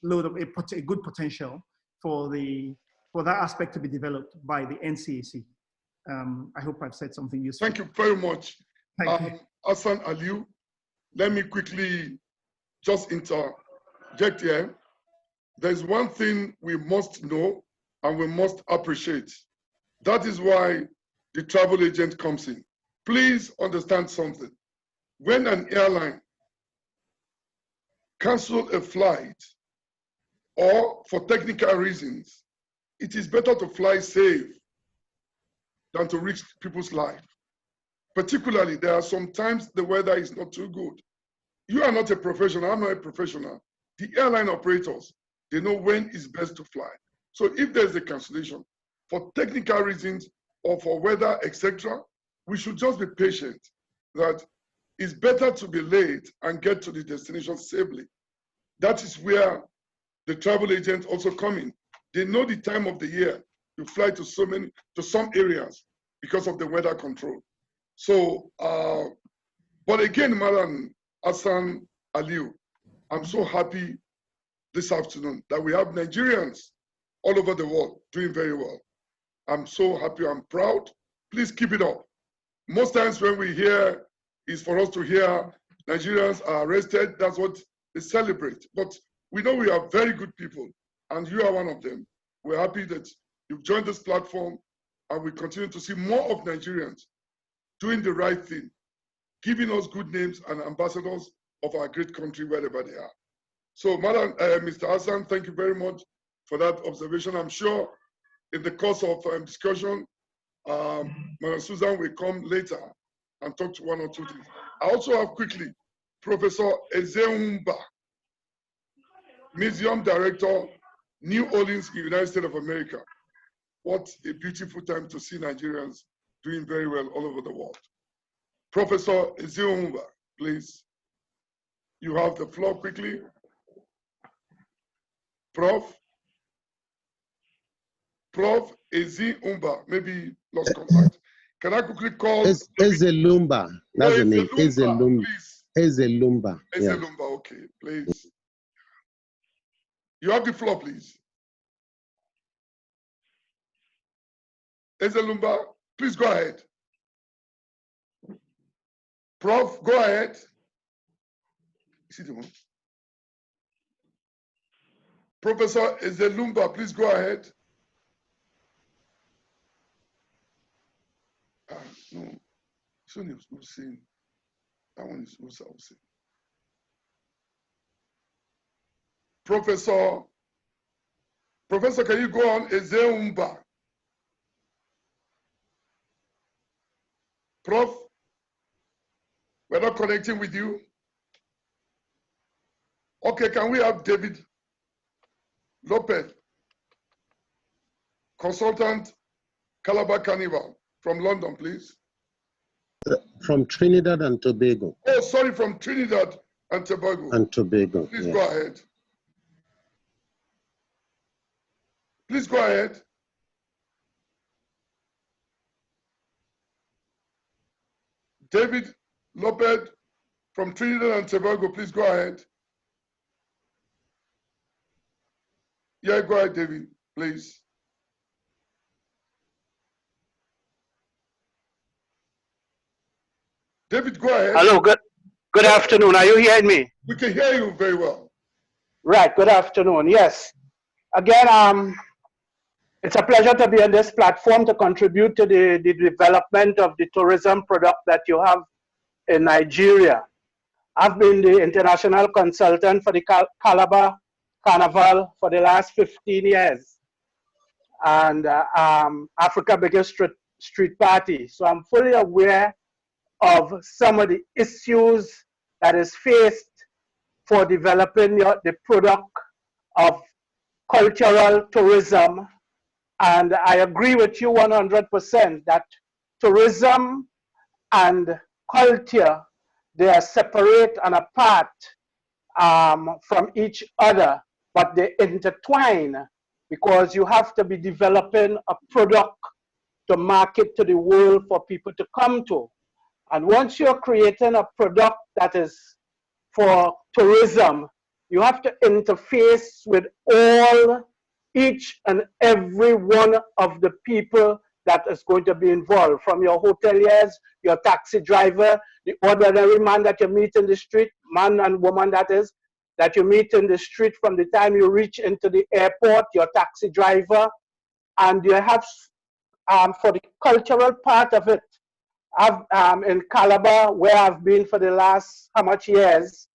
load of a good potential for that aspect to be developed by the NCAC. I hope I've said something useful. Thank you very much. Thank you. Hassan Aliu, let me quickly just interject here. There's one thing we must know and we must appreciate. That is why the travel agent comes in. Please understand something. When an airline cancels a flight or for technical reasons, it is better to fly safe than to risk people's life. Particularly, there are sometimes the weather is not too good. You are not a professional, I'm not a professional. The airline operators, they know when is best to fly. So if there's a cancellation for technical reasons or for weather, etc., we should just be patient. That it's better to be late and get to the destination safely. That is where the travel agents also come in. They know the time of the year you fly to some areas because of the weather control. So, but again, Madam Hassan Aliu, I'm so happy this afternoon that we have Nigerians all over the world doing very well. I'm so happy, I'm proud. Please keep it up. Most times when we hear is for us to hear Nigerians are arrested, that's what they celebrate. But we know we are very good people, and you are one of them. We're happy that you've joined this platform, and we continue to see more of Nigerians doing the right thing, giving us good names and ambassadors of our great country wherever they are. So, Mr. Hassan, thank you very much for that observation. I'm sure in the course of discussion, Madam Suzan will come later and talk to one or two things. I also have quickly Professor Ezeumba, Museum Director, New Orleans, United States of America. What a beautiful time to see Nigerians doing very well all over the world. Professor Ezeumba, please. You have the floor quickly. Prof. Ezeumba, maybe lost contact. Can I quickly call? Ezelumba. That's the name. Ezelumba, please. Ezelumba. Ezelumba, yeah. Okay, please. You have the floor, please. Ezelumba, please go ahead. Prof, go ahead. Is it the one? Professor Ezelumba, please go ahead. No, Sonia was saying that one is also saying. Professor, can you go on? Ezelumba. Prof, we're not connecting with you. Okay, can we have David Lopez, consultant, Calabar Carnival from London, please? From Trinidad and Tobago. Oh, sorry, from Trinidad and Tobago. And Tobago. Please yes. go ahead. Please go ahead. David Lopez from Trinidad and Tobago, please go ahead. Yeah, go ahead, David, please. David, go ahead. Hello, good afternoon. Are you hearing me? We can hear you very well. Right, good afternoon. Yes. Again, it's a pleasure to be on this platform to contribute to the development of the tourism product that you have in Nigeria. I've been the international consultant for the Calabar Carnival for the last 15 years and Africa's biggest street party. So I'm fully aware of some of the issues that is faced for developing the product of cultural tourism. And I agree with you 100% that tourism and culture, they are separate and apart from each other, but they intertwine because you have to be developing a product to market to the world for people to come to. And once you're creating a product that is for tourism, you have to interface with each and every one of the people that is going to be involved, from your hoteliers, your taxi driver, the ordinary man that you meet in the street, man and woman that is, that you meet in the street from the time you reach into the airport, your taxi driver, and you have, for the cultural part of it, I've in Calabar, where I've been for the last how much years,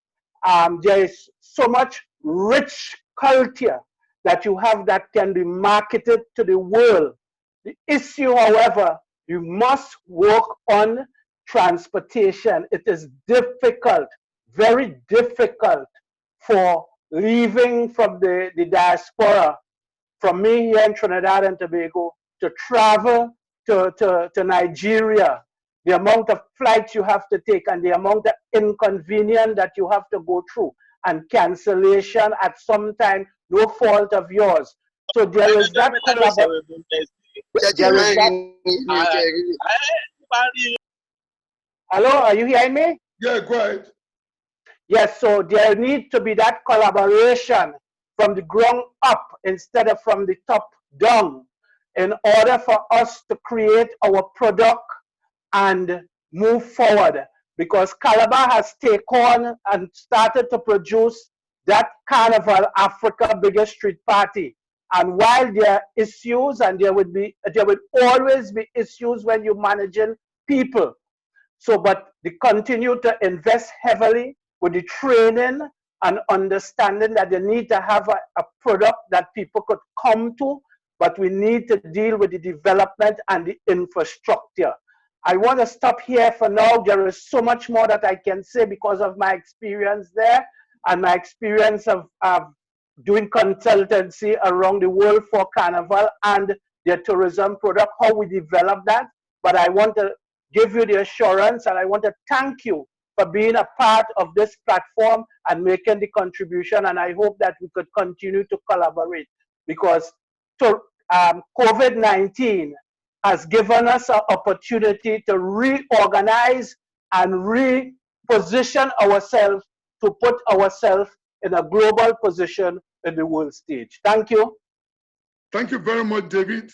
there is so much rich culture that you have that can be marketed to the world. The issue, however, you must work on transportation. It is difficult, very difficult for leaving from the diaspora, from me here in Trinidad and Tobago, to travel to Nigeria. The amount of flights you have to take and the amount of inconvenience that you have to go through and cancellation at some time, no fault of yours. So there is that collaboration. Hello, are you hearing me? Yeah, go ahead. Yes, so there needs to be that collaboration from the ground up instead of from the top down in order for us to create our product and move forward, because Calabar has taken on and started to produce that Carnival, Africa's biggest street party. And while there are issues, and there would always be issues when you're managing people. So, but they continue to invest heavily with the training and understanding that they need to have a product that people could come to, but we need to deal with the development and the infrastructure. I want to stop here for now. There is so much more that I can say because of my experience there and my experience of doing consultancy around the world for Carnival and their tourism product, how we develop that. But I want to give you the assurance and I want to thank you for being a part of this platform and making the contribution. And I hope that we could continue to collaborate, because COVID-19 has given us an opportunity to reorganize and reposition ourselves to put ourselves in a global position in the world stage. Thank you. Thank you very much, David.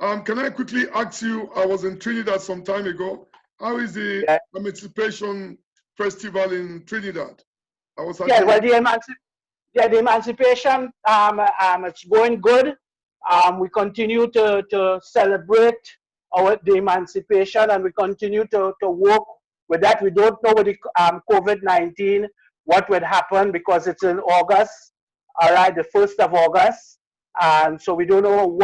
Can I quickly ask you, I was in Trinidad some time ago. How is the Emancipation Festival in Trinidad? Well, Yeah, the emancipation, it's going good. We continue to celebrate the emancipation, and we continue to work with that. We don't know with the COVID-19 what would happen, because it's in August, all right, the 1st of August. And so we don't know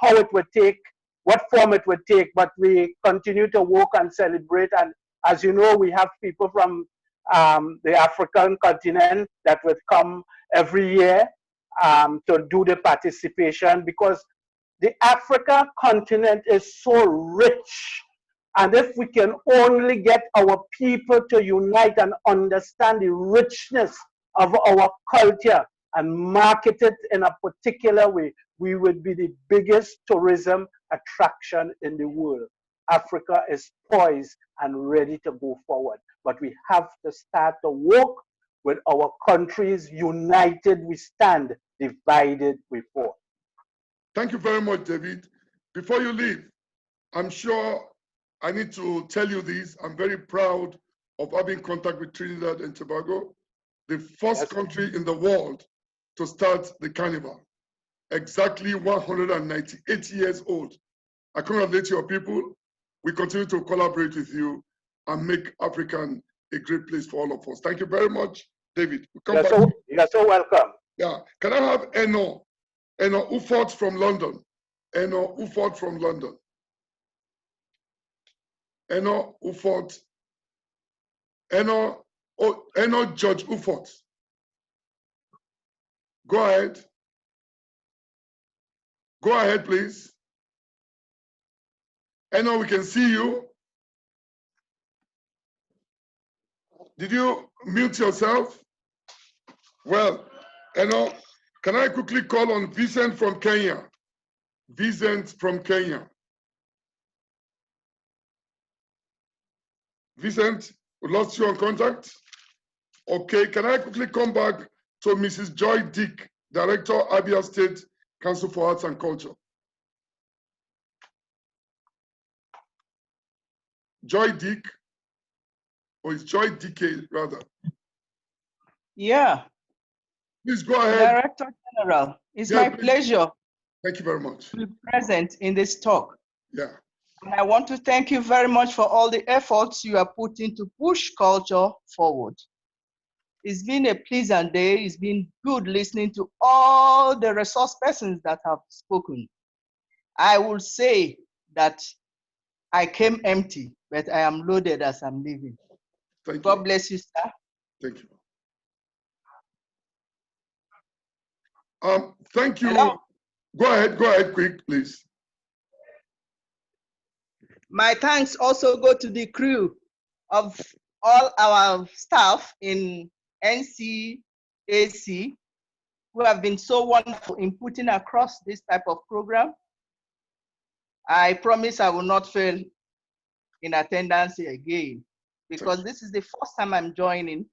how it would take, what form it would take, but we continue to work and celebrate. And as you know, we have people from the African continent that would come every year to do the participation, because the African continent is so rich. And if we can only get our people to unite and understand the richness of our culture and market it in a particular way, we would be the biggest tourism attraction in the world. Africa is poised and ready to go forward, but we have to start to work with our countries. United we stand, divided we fall. Thank you very much, David. Before you leave, I'm sure I need to tell you this. I'm very proud of having contact with Trinidad and Tobago, the first country in the world to start the carnival. Exactly 198 years old. I congratulate your people. We continue to collaborate with you and make Africa a great place for all of us. Thank you very much, David. You're so welcome. Yeah. Can I have Eno Ufort from London? Eno Ufort from London. Eno Ufort. Eno George Ufort. Go ahead. Go ahead, please. Eno, we can see you. Did you mute yourself? Well, Eno, can I quickly call on Vincent from Kenya? Vincent from Kenya. Vincent, we lost you on contact. Okay, can I quickly come back to Mrs. Joy Dick, Director, Abia State Council for Arts and Culture. Joy Dick, or it's Joy DK rather. Yeah. Please go ahead. Director General, it's my pleasure. Thank you very much. To be present in this talk. Yeah. And I want to thank you very much for all the efforts you are putting to push culture forward. It's been a pleasant day. It's been good listening to all the resource persons that have spoken. I will say that I came empty, but I am loaded as I'm leaving. God bless you, sir. Thank you. Thank you. Hello? Go ahead, quick, please. My thanks also go to the crew of all our staff in NCAC who have been so wonderful in putting across this type of program. I promise I will not fail in attendance again, because this is the first time I'm joining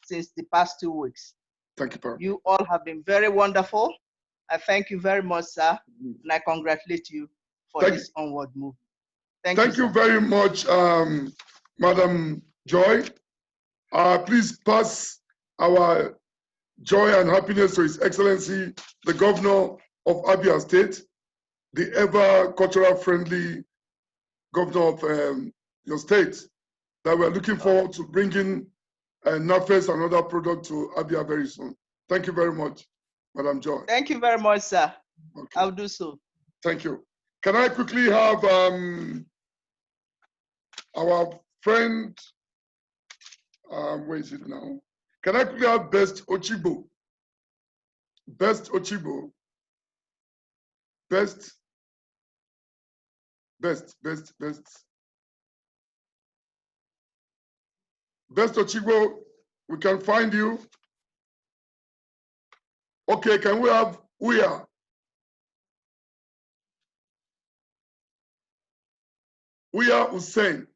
since the past 2 weeks. Thank you, Paul. You all have been very wonderful. I thank you very much, sir, and I congratulate you for this onward move. Thank you very much, Madam Joy. Please pass our joy and happiness to His Excellency, the Governor of Abia State, the ever cultural friendly Governor of your state, that we're looking forward to bringing NAFES and other product to Abia very soon. Thank you very much, Madam Joy. Thank you very much, sir. Okay. I'll do so. Thank you. Can I quickly have our friend, where is it now? Can I quickly have Best Ochibo? Best Ochibo. Best Ochibo, we can find you. Okay, can we have Uya? Uya Hussein.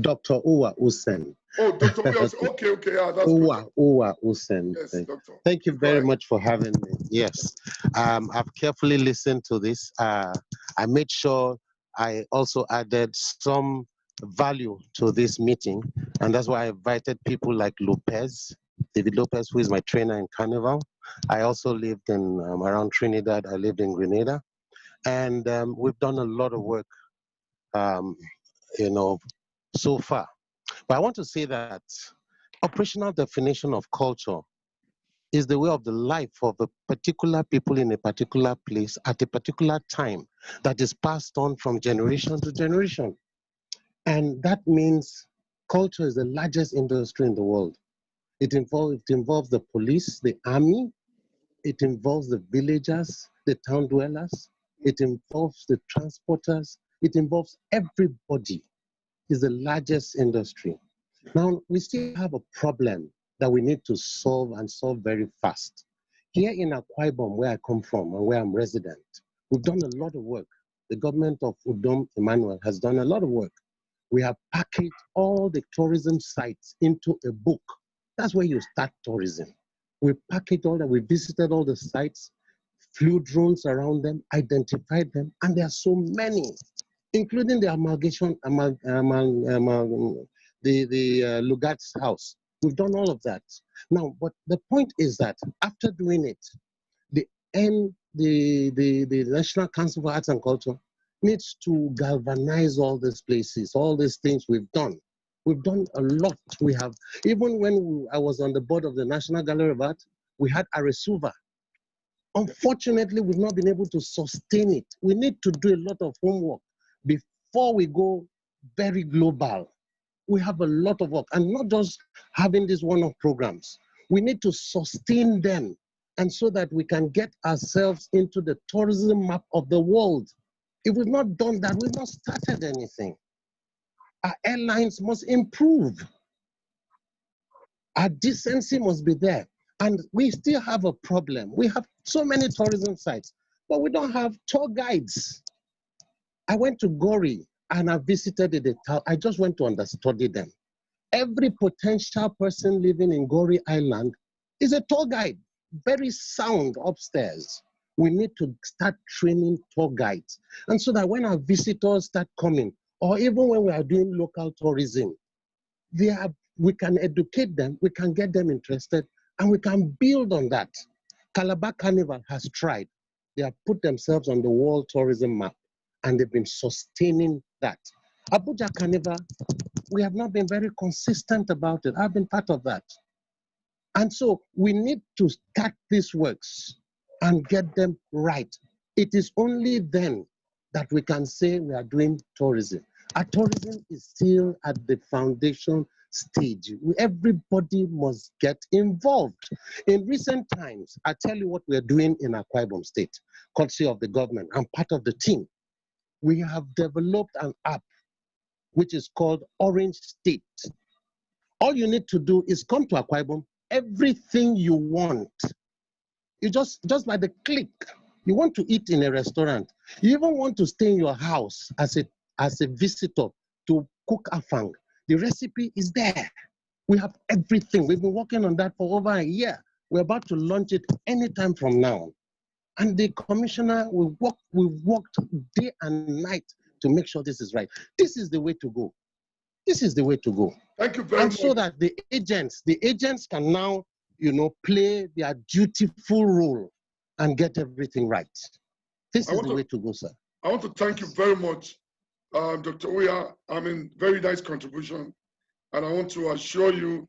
Dr. Uwa Hussein. Oh, Dr. Uwa, okay, yeah, that's Uwa Hussein. Yes, doctor. Thank you very much for having me. Yes, I've carefully listened to this. I made sure I also added some value to this meeting, and that's why I invited people like David Lopez, who is my trainer in Carnival. I also lived in around Trinidad. I lived in Grenada, and we've done a lot of work, so far. But I want to say that operational definition of culture is the way of the life of a particular people in a particular place at a particular time that is passed on from generation to generation. And that means culture is the largest industry in the world. It involves the police, the army, it involves the villagers, the town dwellers, it involves the transporters, it involves everybody. It's the largest industry. Now, we still have a problem that we need to solve and solve very fast. Here in Akwa Ibom, where I come from and where I'm resident, we've done a lot of work. The government of Udom Emmanuel has done a lot of work. We have packaged all the tourism sites into a book. That's where you start tourism. We packaged all that, we visited all the sites, flew drones around them, identified them, and there are so many, including the amalgamation, the Lugat's house. We've done all of that. Now, but the point is that after doing it, the National Council for Arts and Culture needs to galvanize all these places, all these things we've done. We've done a lot. We have, even when I was on the board of the National Gallery of Art, we had Aresuva. Unfortunately, we've not been able to sustain it. We need to do a lot of homework before we go very global. We have a lot of work, and not just having these one-off programs. We need to sustain them, and so that we can get ourselves into the tourism map of the world. If we've not done that, we've not started anything. Our airlines must improve. Our decency must be there. And we still have a problem. We have so many tourism sites, but we don't have tour guides. I went to Gori and I visited the town. I just went to understudy them. Every potential person living in Gori Island is a tour guide, very sound upstairs. We need to start training tour guides. And so that when our visitors start coming, or even when we are doing local tourism, we can educate them, we can get them interested, and we can build on that. Calabar Carnival has tried. They have put themselves on the world tourism map, and they've been sustaining that. Abuja Carnival, we have not been very consistent about it. I've been part of that. And so we need to start these works and get them right. It is only then that we can say we are doing tourism. Our tourism is still at the foundation stage. Everybody must get involved. In recent times, I tell you what we're doing in Akwa Ibom State, courtesy of the government. I'm part of the team. We have developed an app which is called Orange State. All you need to do is come to Akwa Ibom. Everything you want, you just by the click. You want to eat in a restaurant. You even want to stay in your house as a visitor to cook afang. The recipe is there. We have everything. We've been working on that for over a year. We're about to launch it anytime from now. And the commissioner, we've worked day and night to make sure this is right. This is the way to go. This is the way to go. Thank you very much. And so that the agents can now, play their dutiful role and get everything right. This is the way to go, sir. I want to thank you very much, Dr. Oya. Very nice contribution. And I want to assure you,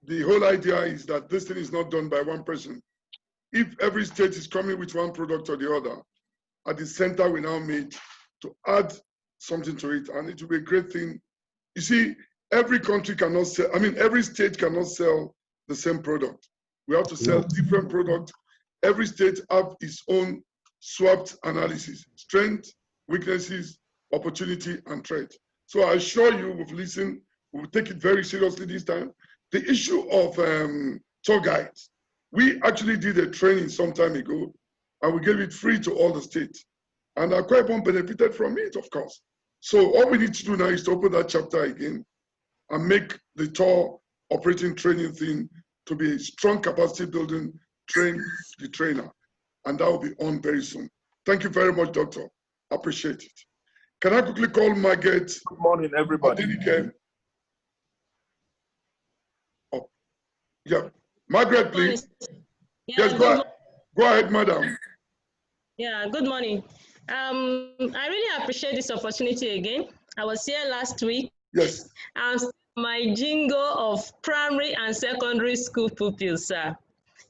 the whole idea is that this thing is not done by one person. If every state is coming with one product or the other, at the center we now made to add something to it, and it will be a great thing. You see, every country cannot sell, every state cannot sell the same product. We have to sell different products. Every state have its own SWOT analysis, strength, weaknesses, opportunity, and threat. So I assure you, we've listened, we'll take it very seriously this time. The issue of tour guides, we actually did a training some time ago, and we gave it free to all the states. And Akwa Ibom benefited from it, of course. So all we need to do now is to open that chapter again and make the tour operating training thing to be a strong capacity building, train the trainer. And that will be on very soon. Thank you very much, Doctor. Appreciate it. Can I quickly call Margaret? Good morning, everybody. Oh, yeah. Margaret, please. Yeah, Yes, go ahead, madam. Yeah, good morning. I really appreciate this opportunity again. I was here last week. Yes. And my jingle of primary and secondary school pupils, sir.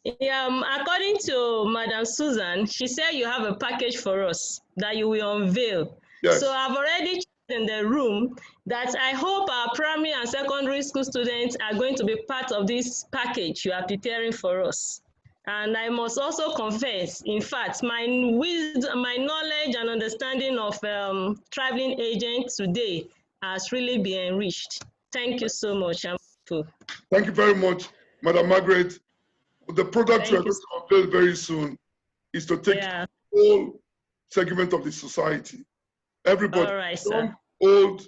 According to Madam Suzan, she said you have a package for us that you will unveil. Yes. So I've already checked in the room that I hope our primary and secondary school students are going to be part of this package you are preparing for us. And I must also confess, in fact, my wisdom, my knowledge and understanding of traveling agents today has really been enriched. Thank you so much. Thank you very much, Madam Margaret. The product we are going to unveil very soon is to take all segment of the society. Everybody, all right, young, old,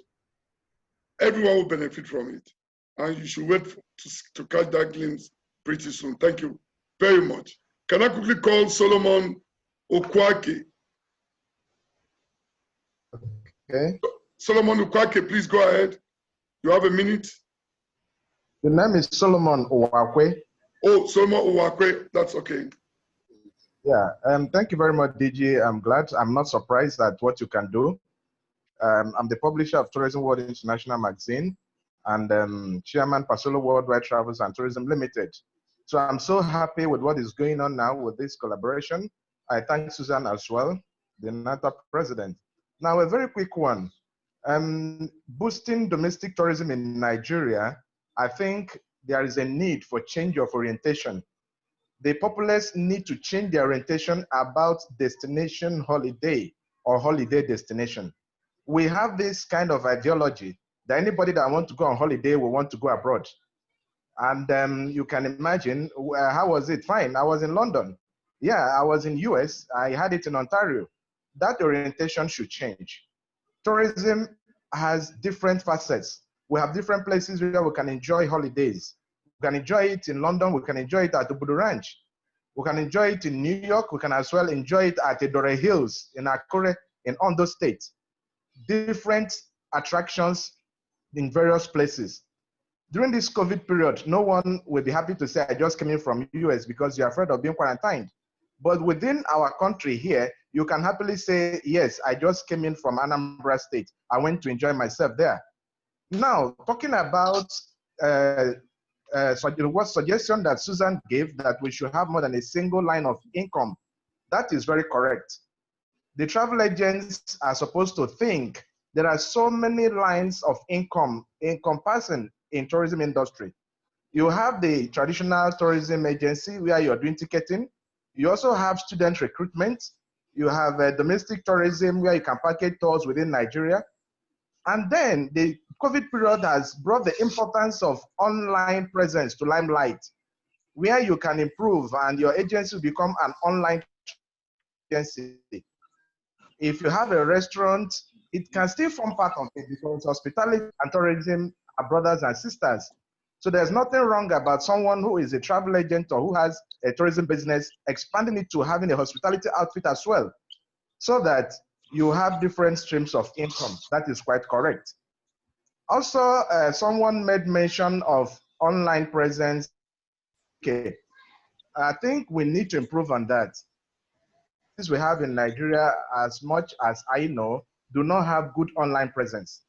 everyone will benefit from it. And you should wait to catch that glimpse pretty soon. Thank you very much. Can I quickly call Solomon Okwake? Okay. Solomon Okwake, please go ahead. You have a minute. The name is Solomon Owakwe. Oh, Solomon Owakwe, that's okay. Yeah, thank you very much, DG. I'm glad. I'm not surprised at what you can do. I'm the publisher of Tourism World International Magazine and chairman Pasolo Worldwide Travels and Tourism Limited. So I'm so happy with what is going on now with this collaboration. I thank Suzan as well, the NATA president. Now, a very quick one. Boosting domestic tourism in Nigeria, I think there is a need for change of orientation. The populace need to change their orientation about destination holiday or holiday destination. We have this kind of ideology that anybody that wants to go on holiday will want to go abroad. And you can imagine, how was it? Fine, I was in London. Yeah, I was in US, I had it in Ontario. That orientation should change. Tourism has different facets. We have different places where we can enjoy holidays. We can enjoy it in London, we can enjoy it at Obudu Ranch. We can enjoy it in New York, we can as well enjoy it at Edore Hills in Akure, in Ondo State. Different attractions in various places. During this COVID period, no one will be happy to say, I just came in from US because you're afraid of being quarantined. But within our country here, you can happily say, yes, I just came in from Anambra State. I went to enjoy myself there. Now, talking about what suggestion that Suzan gave, that we should have more than a single line of income, that is very correct. The travel agents are supposed to think there are so many lines of income encompassing in tourism industry. You have the traditional tourism agency where you're doing ticketing. You also have student recruitment. You have domestic tourism where you can package tours within Nigeria. And then the COVID period has brought the importance of online presence to limelight, where you can improve and your agency will become an online agency. If you have a restaurant, it can still form part of it because hospitality and tourism are brothers and sisters. So there's nothing wrong about someone who is a travel agent or who has a tourism business expanding it to having a hospitality outfit as well, so that you have different streams of income. That is quite correct. Also, someone made mention of online presence. Okay, I think we need to improve on that. Since we have in Nigeria, as much as I know, do not have good online presence.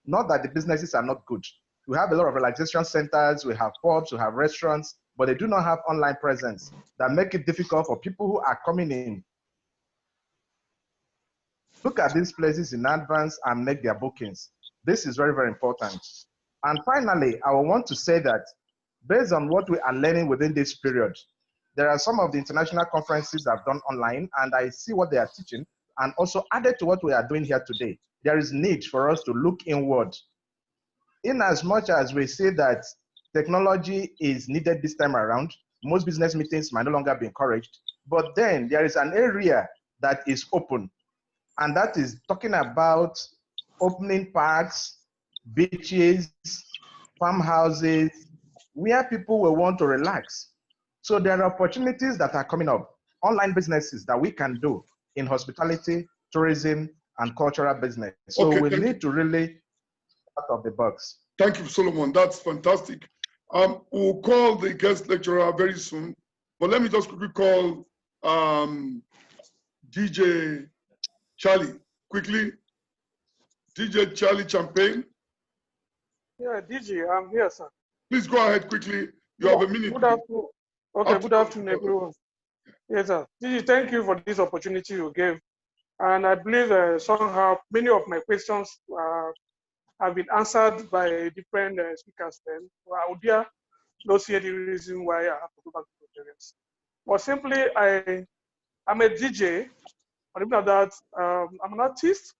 Not that the businesses are not good. We have a lot of relaxation centers, we have pubs, we have restaurants, but they do not have online presence that make it difficult for people who are coming in. Look at these places in advance and make their bookings. This is very, very important. And finally, I want to say that based on what we are learning within this period, there are some of the international conferences I've done online, and I see what they are teaching, and also added to what we are doing here today, there is need for us to look inward. In as much as we say that technology is needed this time around, most business meetings might no longer be encouraged, but then there is an area that is open, and that is talking about opening parks, beaches, farmhouses, where people will want to relax. So there are opportunities that are coming up, online businesses that we can do in hospitality, tourism, and cultural business. So Okay, we need to really out of the box. Thank you, Solomon. That's fantastic. We'll call the guest lecturer very soon, but let me just quickly call DJ Charlie quickly. DJ Charlie Champagne. Yeah, DJ, I'm here, sir. Please go ahead quickly. You have a minute. Good afternoon. Okay, good afternoon, everyone. Yes, sir. DJ, thank you for this opportunity you gave. And I believe somehow many of my questions have been answered by different speakers then. So I would not see any reason why I have to go back to the parents. But simply, I'm a DJ. But even that, I'm an artist.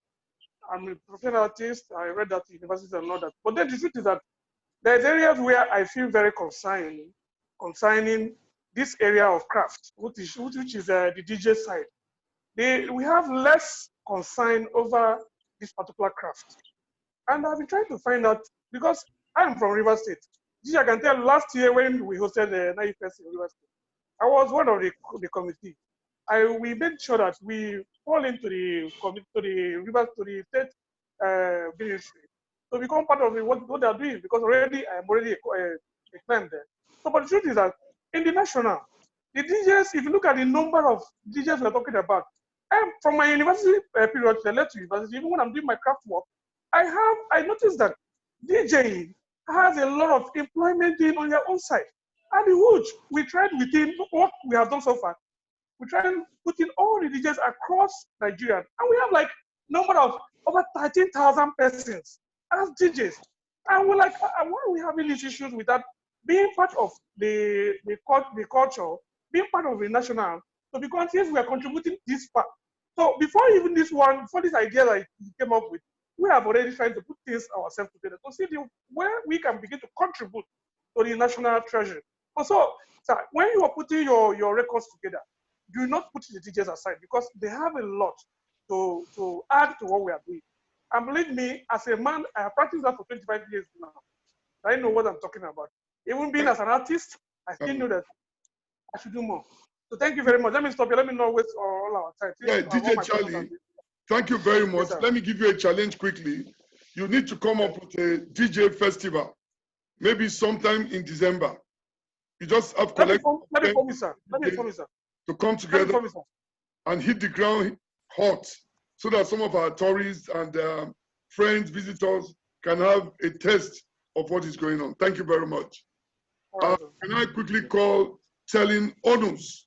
I'm a professional artist. I read that at university and all that. But then the truth is that there's areas where I feel very concerning this area of craft, which is the DJ side. We have less concern over this particular craft. And I've been trying to find out, because I'm from River State. I can tell last year when we hosted the Night Fest in River State, I was one of the committee. We made sure that we fall into the state ministry to become part of what they are doing, because I'm already a client there. So, but the truth is that in the national, the DJs, if you look at the number of DJs we're talking about, from my university period, I left to university, even when I'm doing my craft work, I noticed that DJing has a lot of employment on their own side. And huge. We tried within what we have done so far. We try and put in all the DJs across Nigeria. And we have like number of over 13,000 persons as DJs. And we're like, why are we having these issues with that? Being part of the culture, being part of the national, so because yes, we are contributing this part. So before even this idea that we came up with, we have already tried to put things ourselves together to see where we can begin to contribute to the national treasury. Also, sir, when you are putting your records together, do not put the DJs aside, because they have a lot to add to what we are doing. And believe me, as a man, I have practiced that for 25 years now. I know what I'm talking about. Even being as an artist, I still know that I should do more. So thank you very much. Let me stop here. Let me not waste all our time. Yeah, DJ Charlie, thank you very much. Yes, let me give you a challenge quickly. You need to come up with a DJ festival, maybe sometime in December. You just have let me come, sir. To come together and hit the ground hot, so that some of our tourists and friends, visitors can have a taste of what is going on. Thank you very much. Can I quickly call Telling Onus?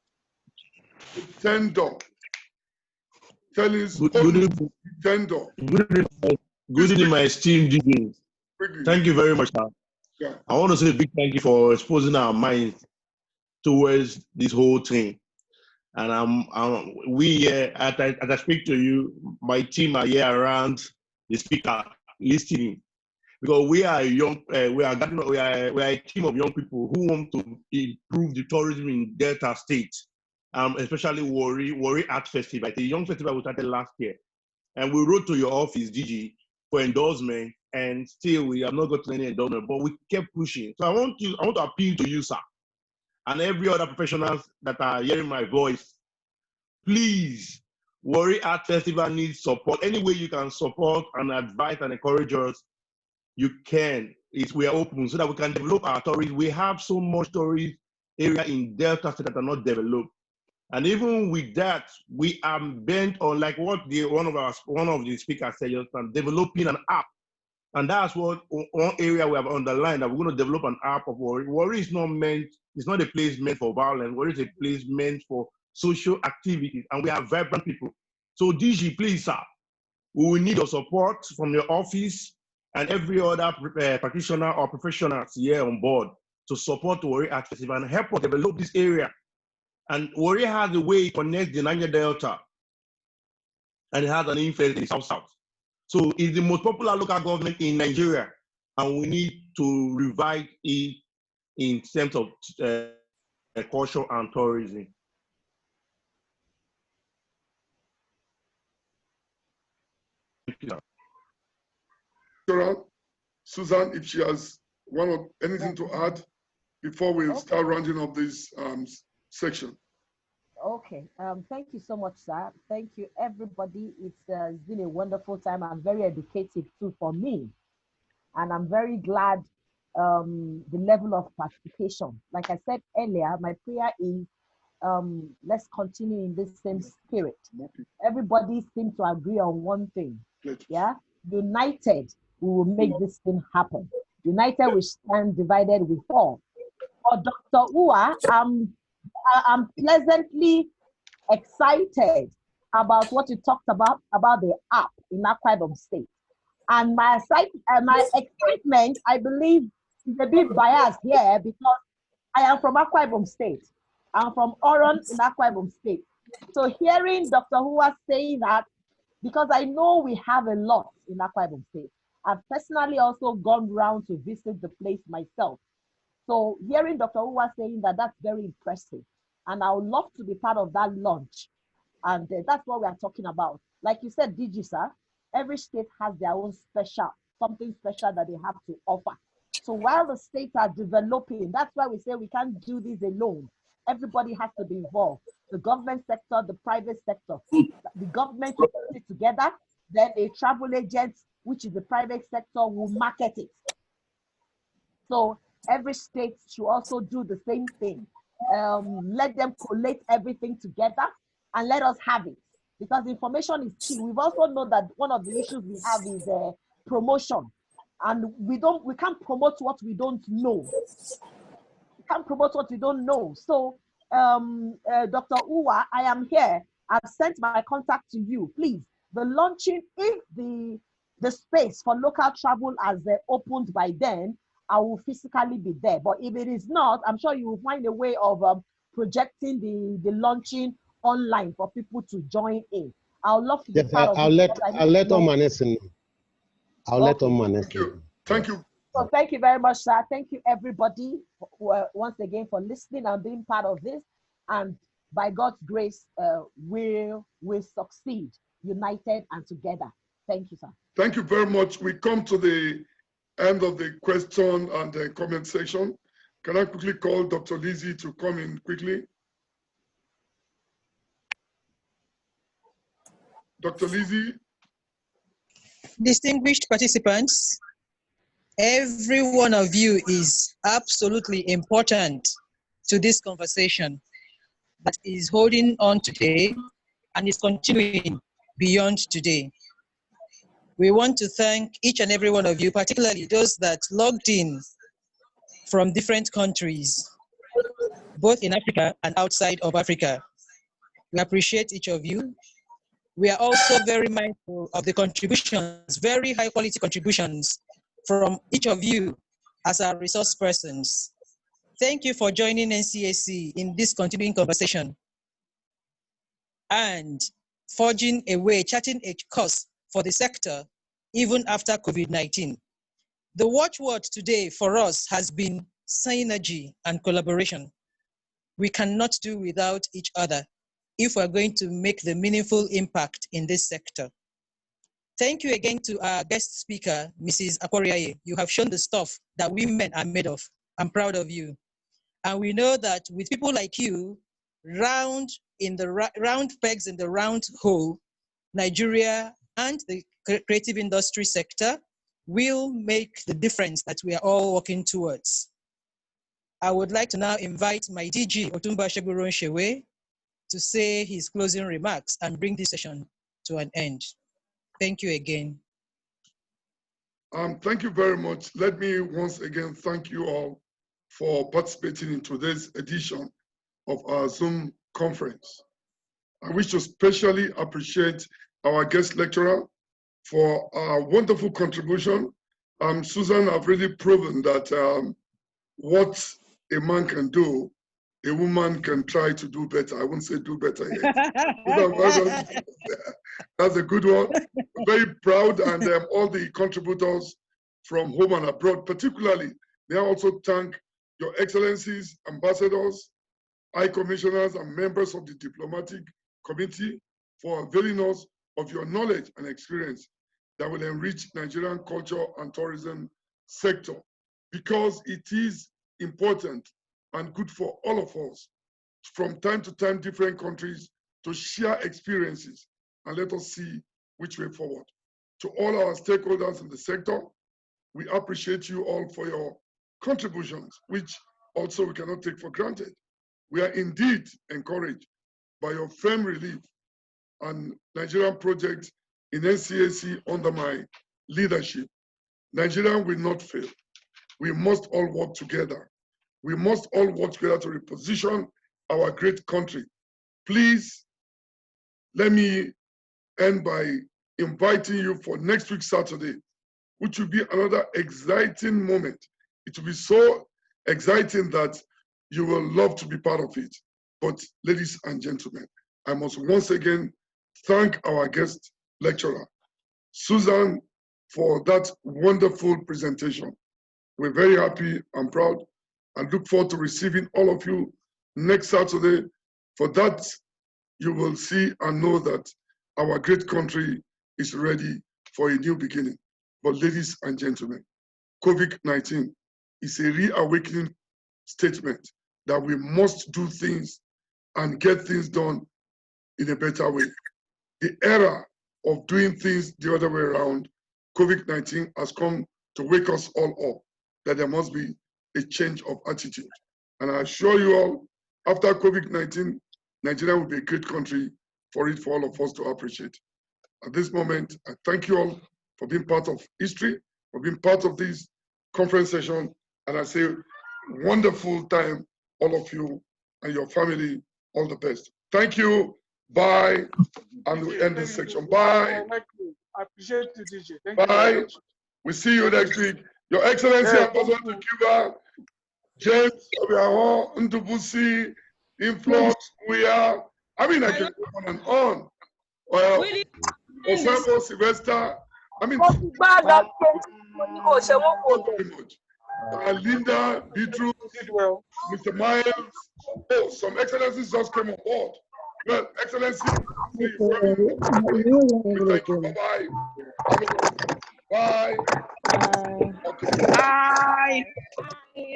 Tendo. Good evening, my esteemed DJ. Thank you very much, sir. Yeah. I want to say a big thank you for exposing our minds towards this whole thing. And we here, as I speak to you, my team are here around the speaker listening, because we are young. We are a team of young people who want to improve the tourism in Delta State, especially Warri Art Festival. It's a young festival we started last year, and we wrote to your office, DG, for endorsement, and still we have not gotten any endorsement. But we kept pushing. So I want to appeal to you, sir, and every other professionals that are hearing my voice. Please, Warri Art Festival needs support. Any way you can support and advise and encourage us, you can. We are open so that we can develop our stories. We have so much stories area in Delta State that are not developed. And even with that, we are bent on, like what one of the speakers said, developing an app. And that's what one area we have underlined, that we're going to develop an app of Warri. Warri is it's not a place meant for violence. Warri is a place meant for social activities, and we are vibrant people. So DG, please, sir, we will need your support from your office and every other practitioner or professionals here on board to support Warri Art Festival and help us develop this area. And Warri has a way it connects the Niger Delta, and it has an influence in the South. So it's the most popular local government in Nigeria, and we need to revive it in terms of culture and tourism. Suzan, if she has anything to add before we start rounding up this section. Okay. Thank you so much, sir. Thank you, everybody. It's been a wonderful time and very educative too for me. And I'm very glad the level of participation. Like I said earlier, my prayer is let's continue in this same spirit. Everybody seems to agree on one thing. Yeah, united, we will make this thing happen. United, we stand. Divided, we fall. For Dr. Ua, I'm pleasantly excited about what you talked about the app in Akwa Ibom State. And my excitement, I believe, is a bit biased here because I am from Akwa Ibom State. I'm from Oron in Akwa Ibom State. So hearing Dr. Hua saying that, because I know we have a lot in Akwa Ibom State. I've personally also gone round to visit the place myself. So hearing Dr. Hua saying that, that's very impressive. And I would love to be part of that launch. And that's what we are talking about. Like you said, DG, sir, every state has their own something special that they have to offer. So while the states are developing, that's why we say we can't do this alone. Everybody has to be involved. The government sector, the private sector. The government will put it together, then a travel agent, which is the private sector, will market it. So every state should also do the same thing. Let them collate everything together and let us have it, because information is key. We've also known that one of the issues we have is promotion, and we can't promote what we don't know. We can't promote what we don't know. So Dr. Uwa, I am here. I've sent my contact to you. Please, the launching, if the space for local travel has opened by then, I will physically be there. But if it is not, I'm sure you will find a way of projecting the launching online for people to join in. I'll love to be part of it. I'll let Omanes know. I'll let Omanes know. Thank you. So thank you very much, sir. Thank you, everybody, once again for listening and being part of this. And by God's grace, we'll succeed, united and together. Thank you, sir. Thank you very much. We come to the end of the question and the comment section. Can I quickly call Dr. Lizzie to come in quickly? Dr. Lizzie. Distinguished participants, every one of you is absolutely important to this conversation that is holding on today and is continuing beyond today. We want to thank each and every one of you, particularly those that logged in from different countries, both in Africa and outside of Africa. We appreciate each of you. We are also very mindful of the contributions, very high quality contributions from each of you as our resource persons. Thank you for joining NCAC in this continuing conversation and forging a way, charting a course for the sector even after COVID-19. The watchword today for us has been synergy and collaboration. We cannot do without each other if we're going to make the meaningful impact in this sector. Thank you again to our guest speaker, Mrs. Akporiaye. You have shown the stuff that women are made of. I'm proud of you. And we know that with people like you, round pegs in the round hole, Nigeria and the creative industry sector will make the difference that we are all working towards. I would like to now invite my DG, Otumba Sheguron Shewe, to say his closing remarks and bring this session to an end. Thank you again. Thank you very much. Let me once again thank you all for participating in today's edition of our Zoom conference. I wish to especially appreciate our guest lecturer for a wonderful contribution. Suzan have really proven that what a man can do, a woman can try to do better. I won't say do better yet. That's a good one. Very proud, and all the contributors from home and abroad, particularly, they also thank Your Excellencies, ambassadors, high commissioners, and members of the diplomatic committee for availing us of your knowledge and experience that will enrich Nigerian culture and tourism sector, because it is important and good for all of us from time to time different countries to share experiences and let us see which way forward. To all our stakeholders in the sector, we appreciate you all for your contributions, which also we cannot take for granted. We are indeed encouraged by your firm relief and Nigerian project in NCAC under my leadership. Nigeria will not fail. We must all work together. We must all work together to reposition our great country. Please, let me end by inviting you for next week, Saturday, which will be another exciting moment. It will be so exciting that you will love to be part of it. But ladies and gentlemen, I must once again thank our guest lecturer, Suzan, for that wonderful presentation. We're very happy and proud and look forward to receiving all of you next Saturday. For that, you will see and know that our great country is ready for a new beginning. But ladies and gentlemen, COVID-19 is a reawakening statement that we must do things and get things done in a better way. The era of doing things the other way around, COVID-19 has come to wake us all up that there must be a change of attitude. And I assure you all, after COVID-19, Nigeria will be a great country for all of us to appreciate. At this moment, I thank you all for being part of history, for being part of this conference session. And I say, wonderful time, all of you and your family, all the best. Thank you. Bye. And we end this section. Bye. I appreciate you, DJ. Thank Bye. you. We see you next week. Your Excellency, Ambassador to Cuba, James Obiaho, Ndubusi, Influx, we are. I mean, I can go on and on. Well, Osamo, Sylvester, I mean, thank you very much. Linda, Beatrice, Mr. Miles, oh, some excellencies just came on board. Well, Excellency, we thank you. Bye-bye. Bye. Bye. Okay. Bye.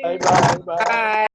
Bye. Bye. Bye.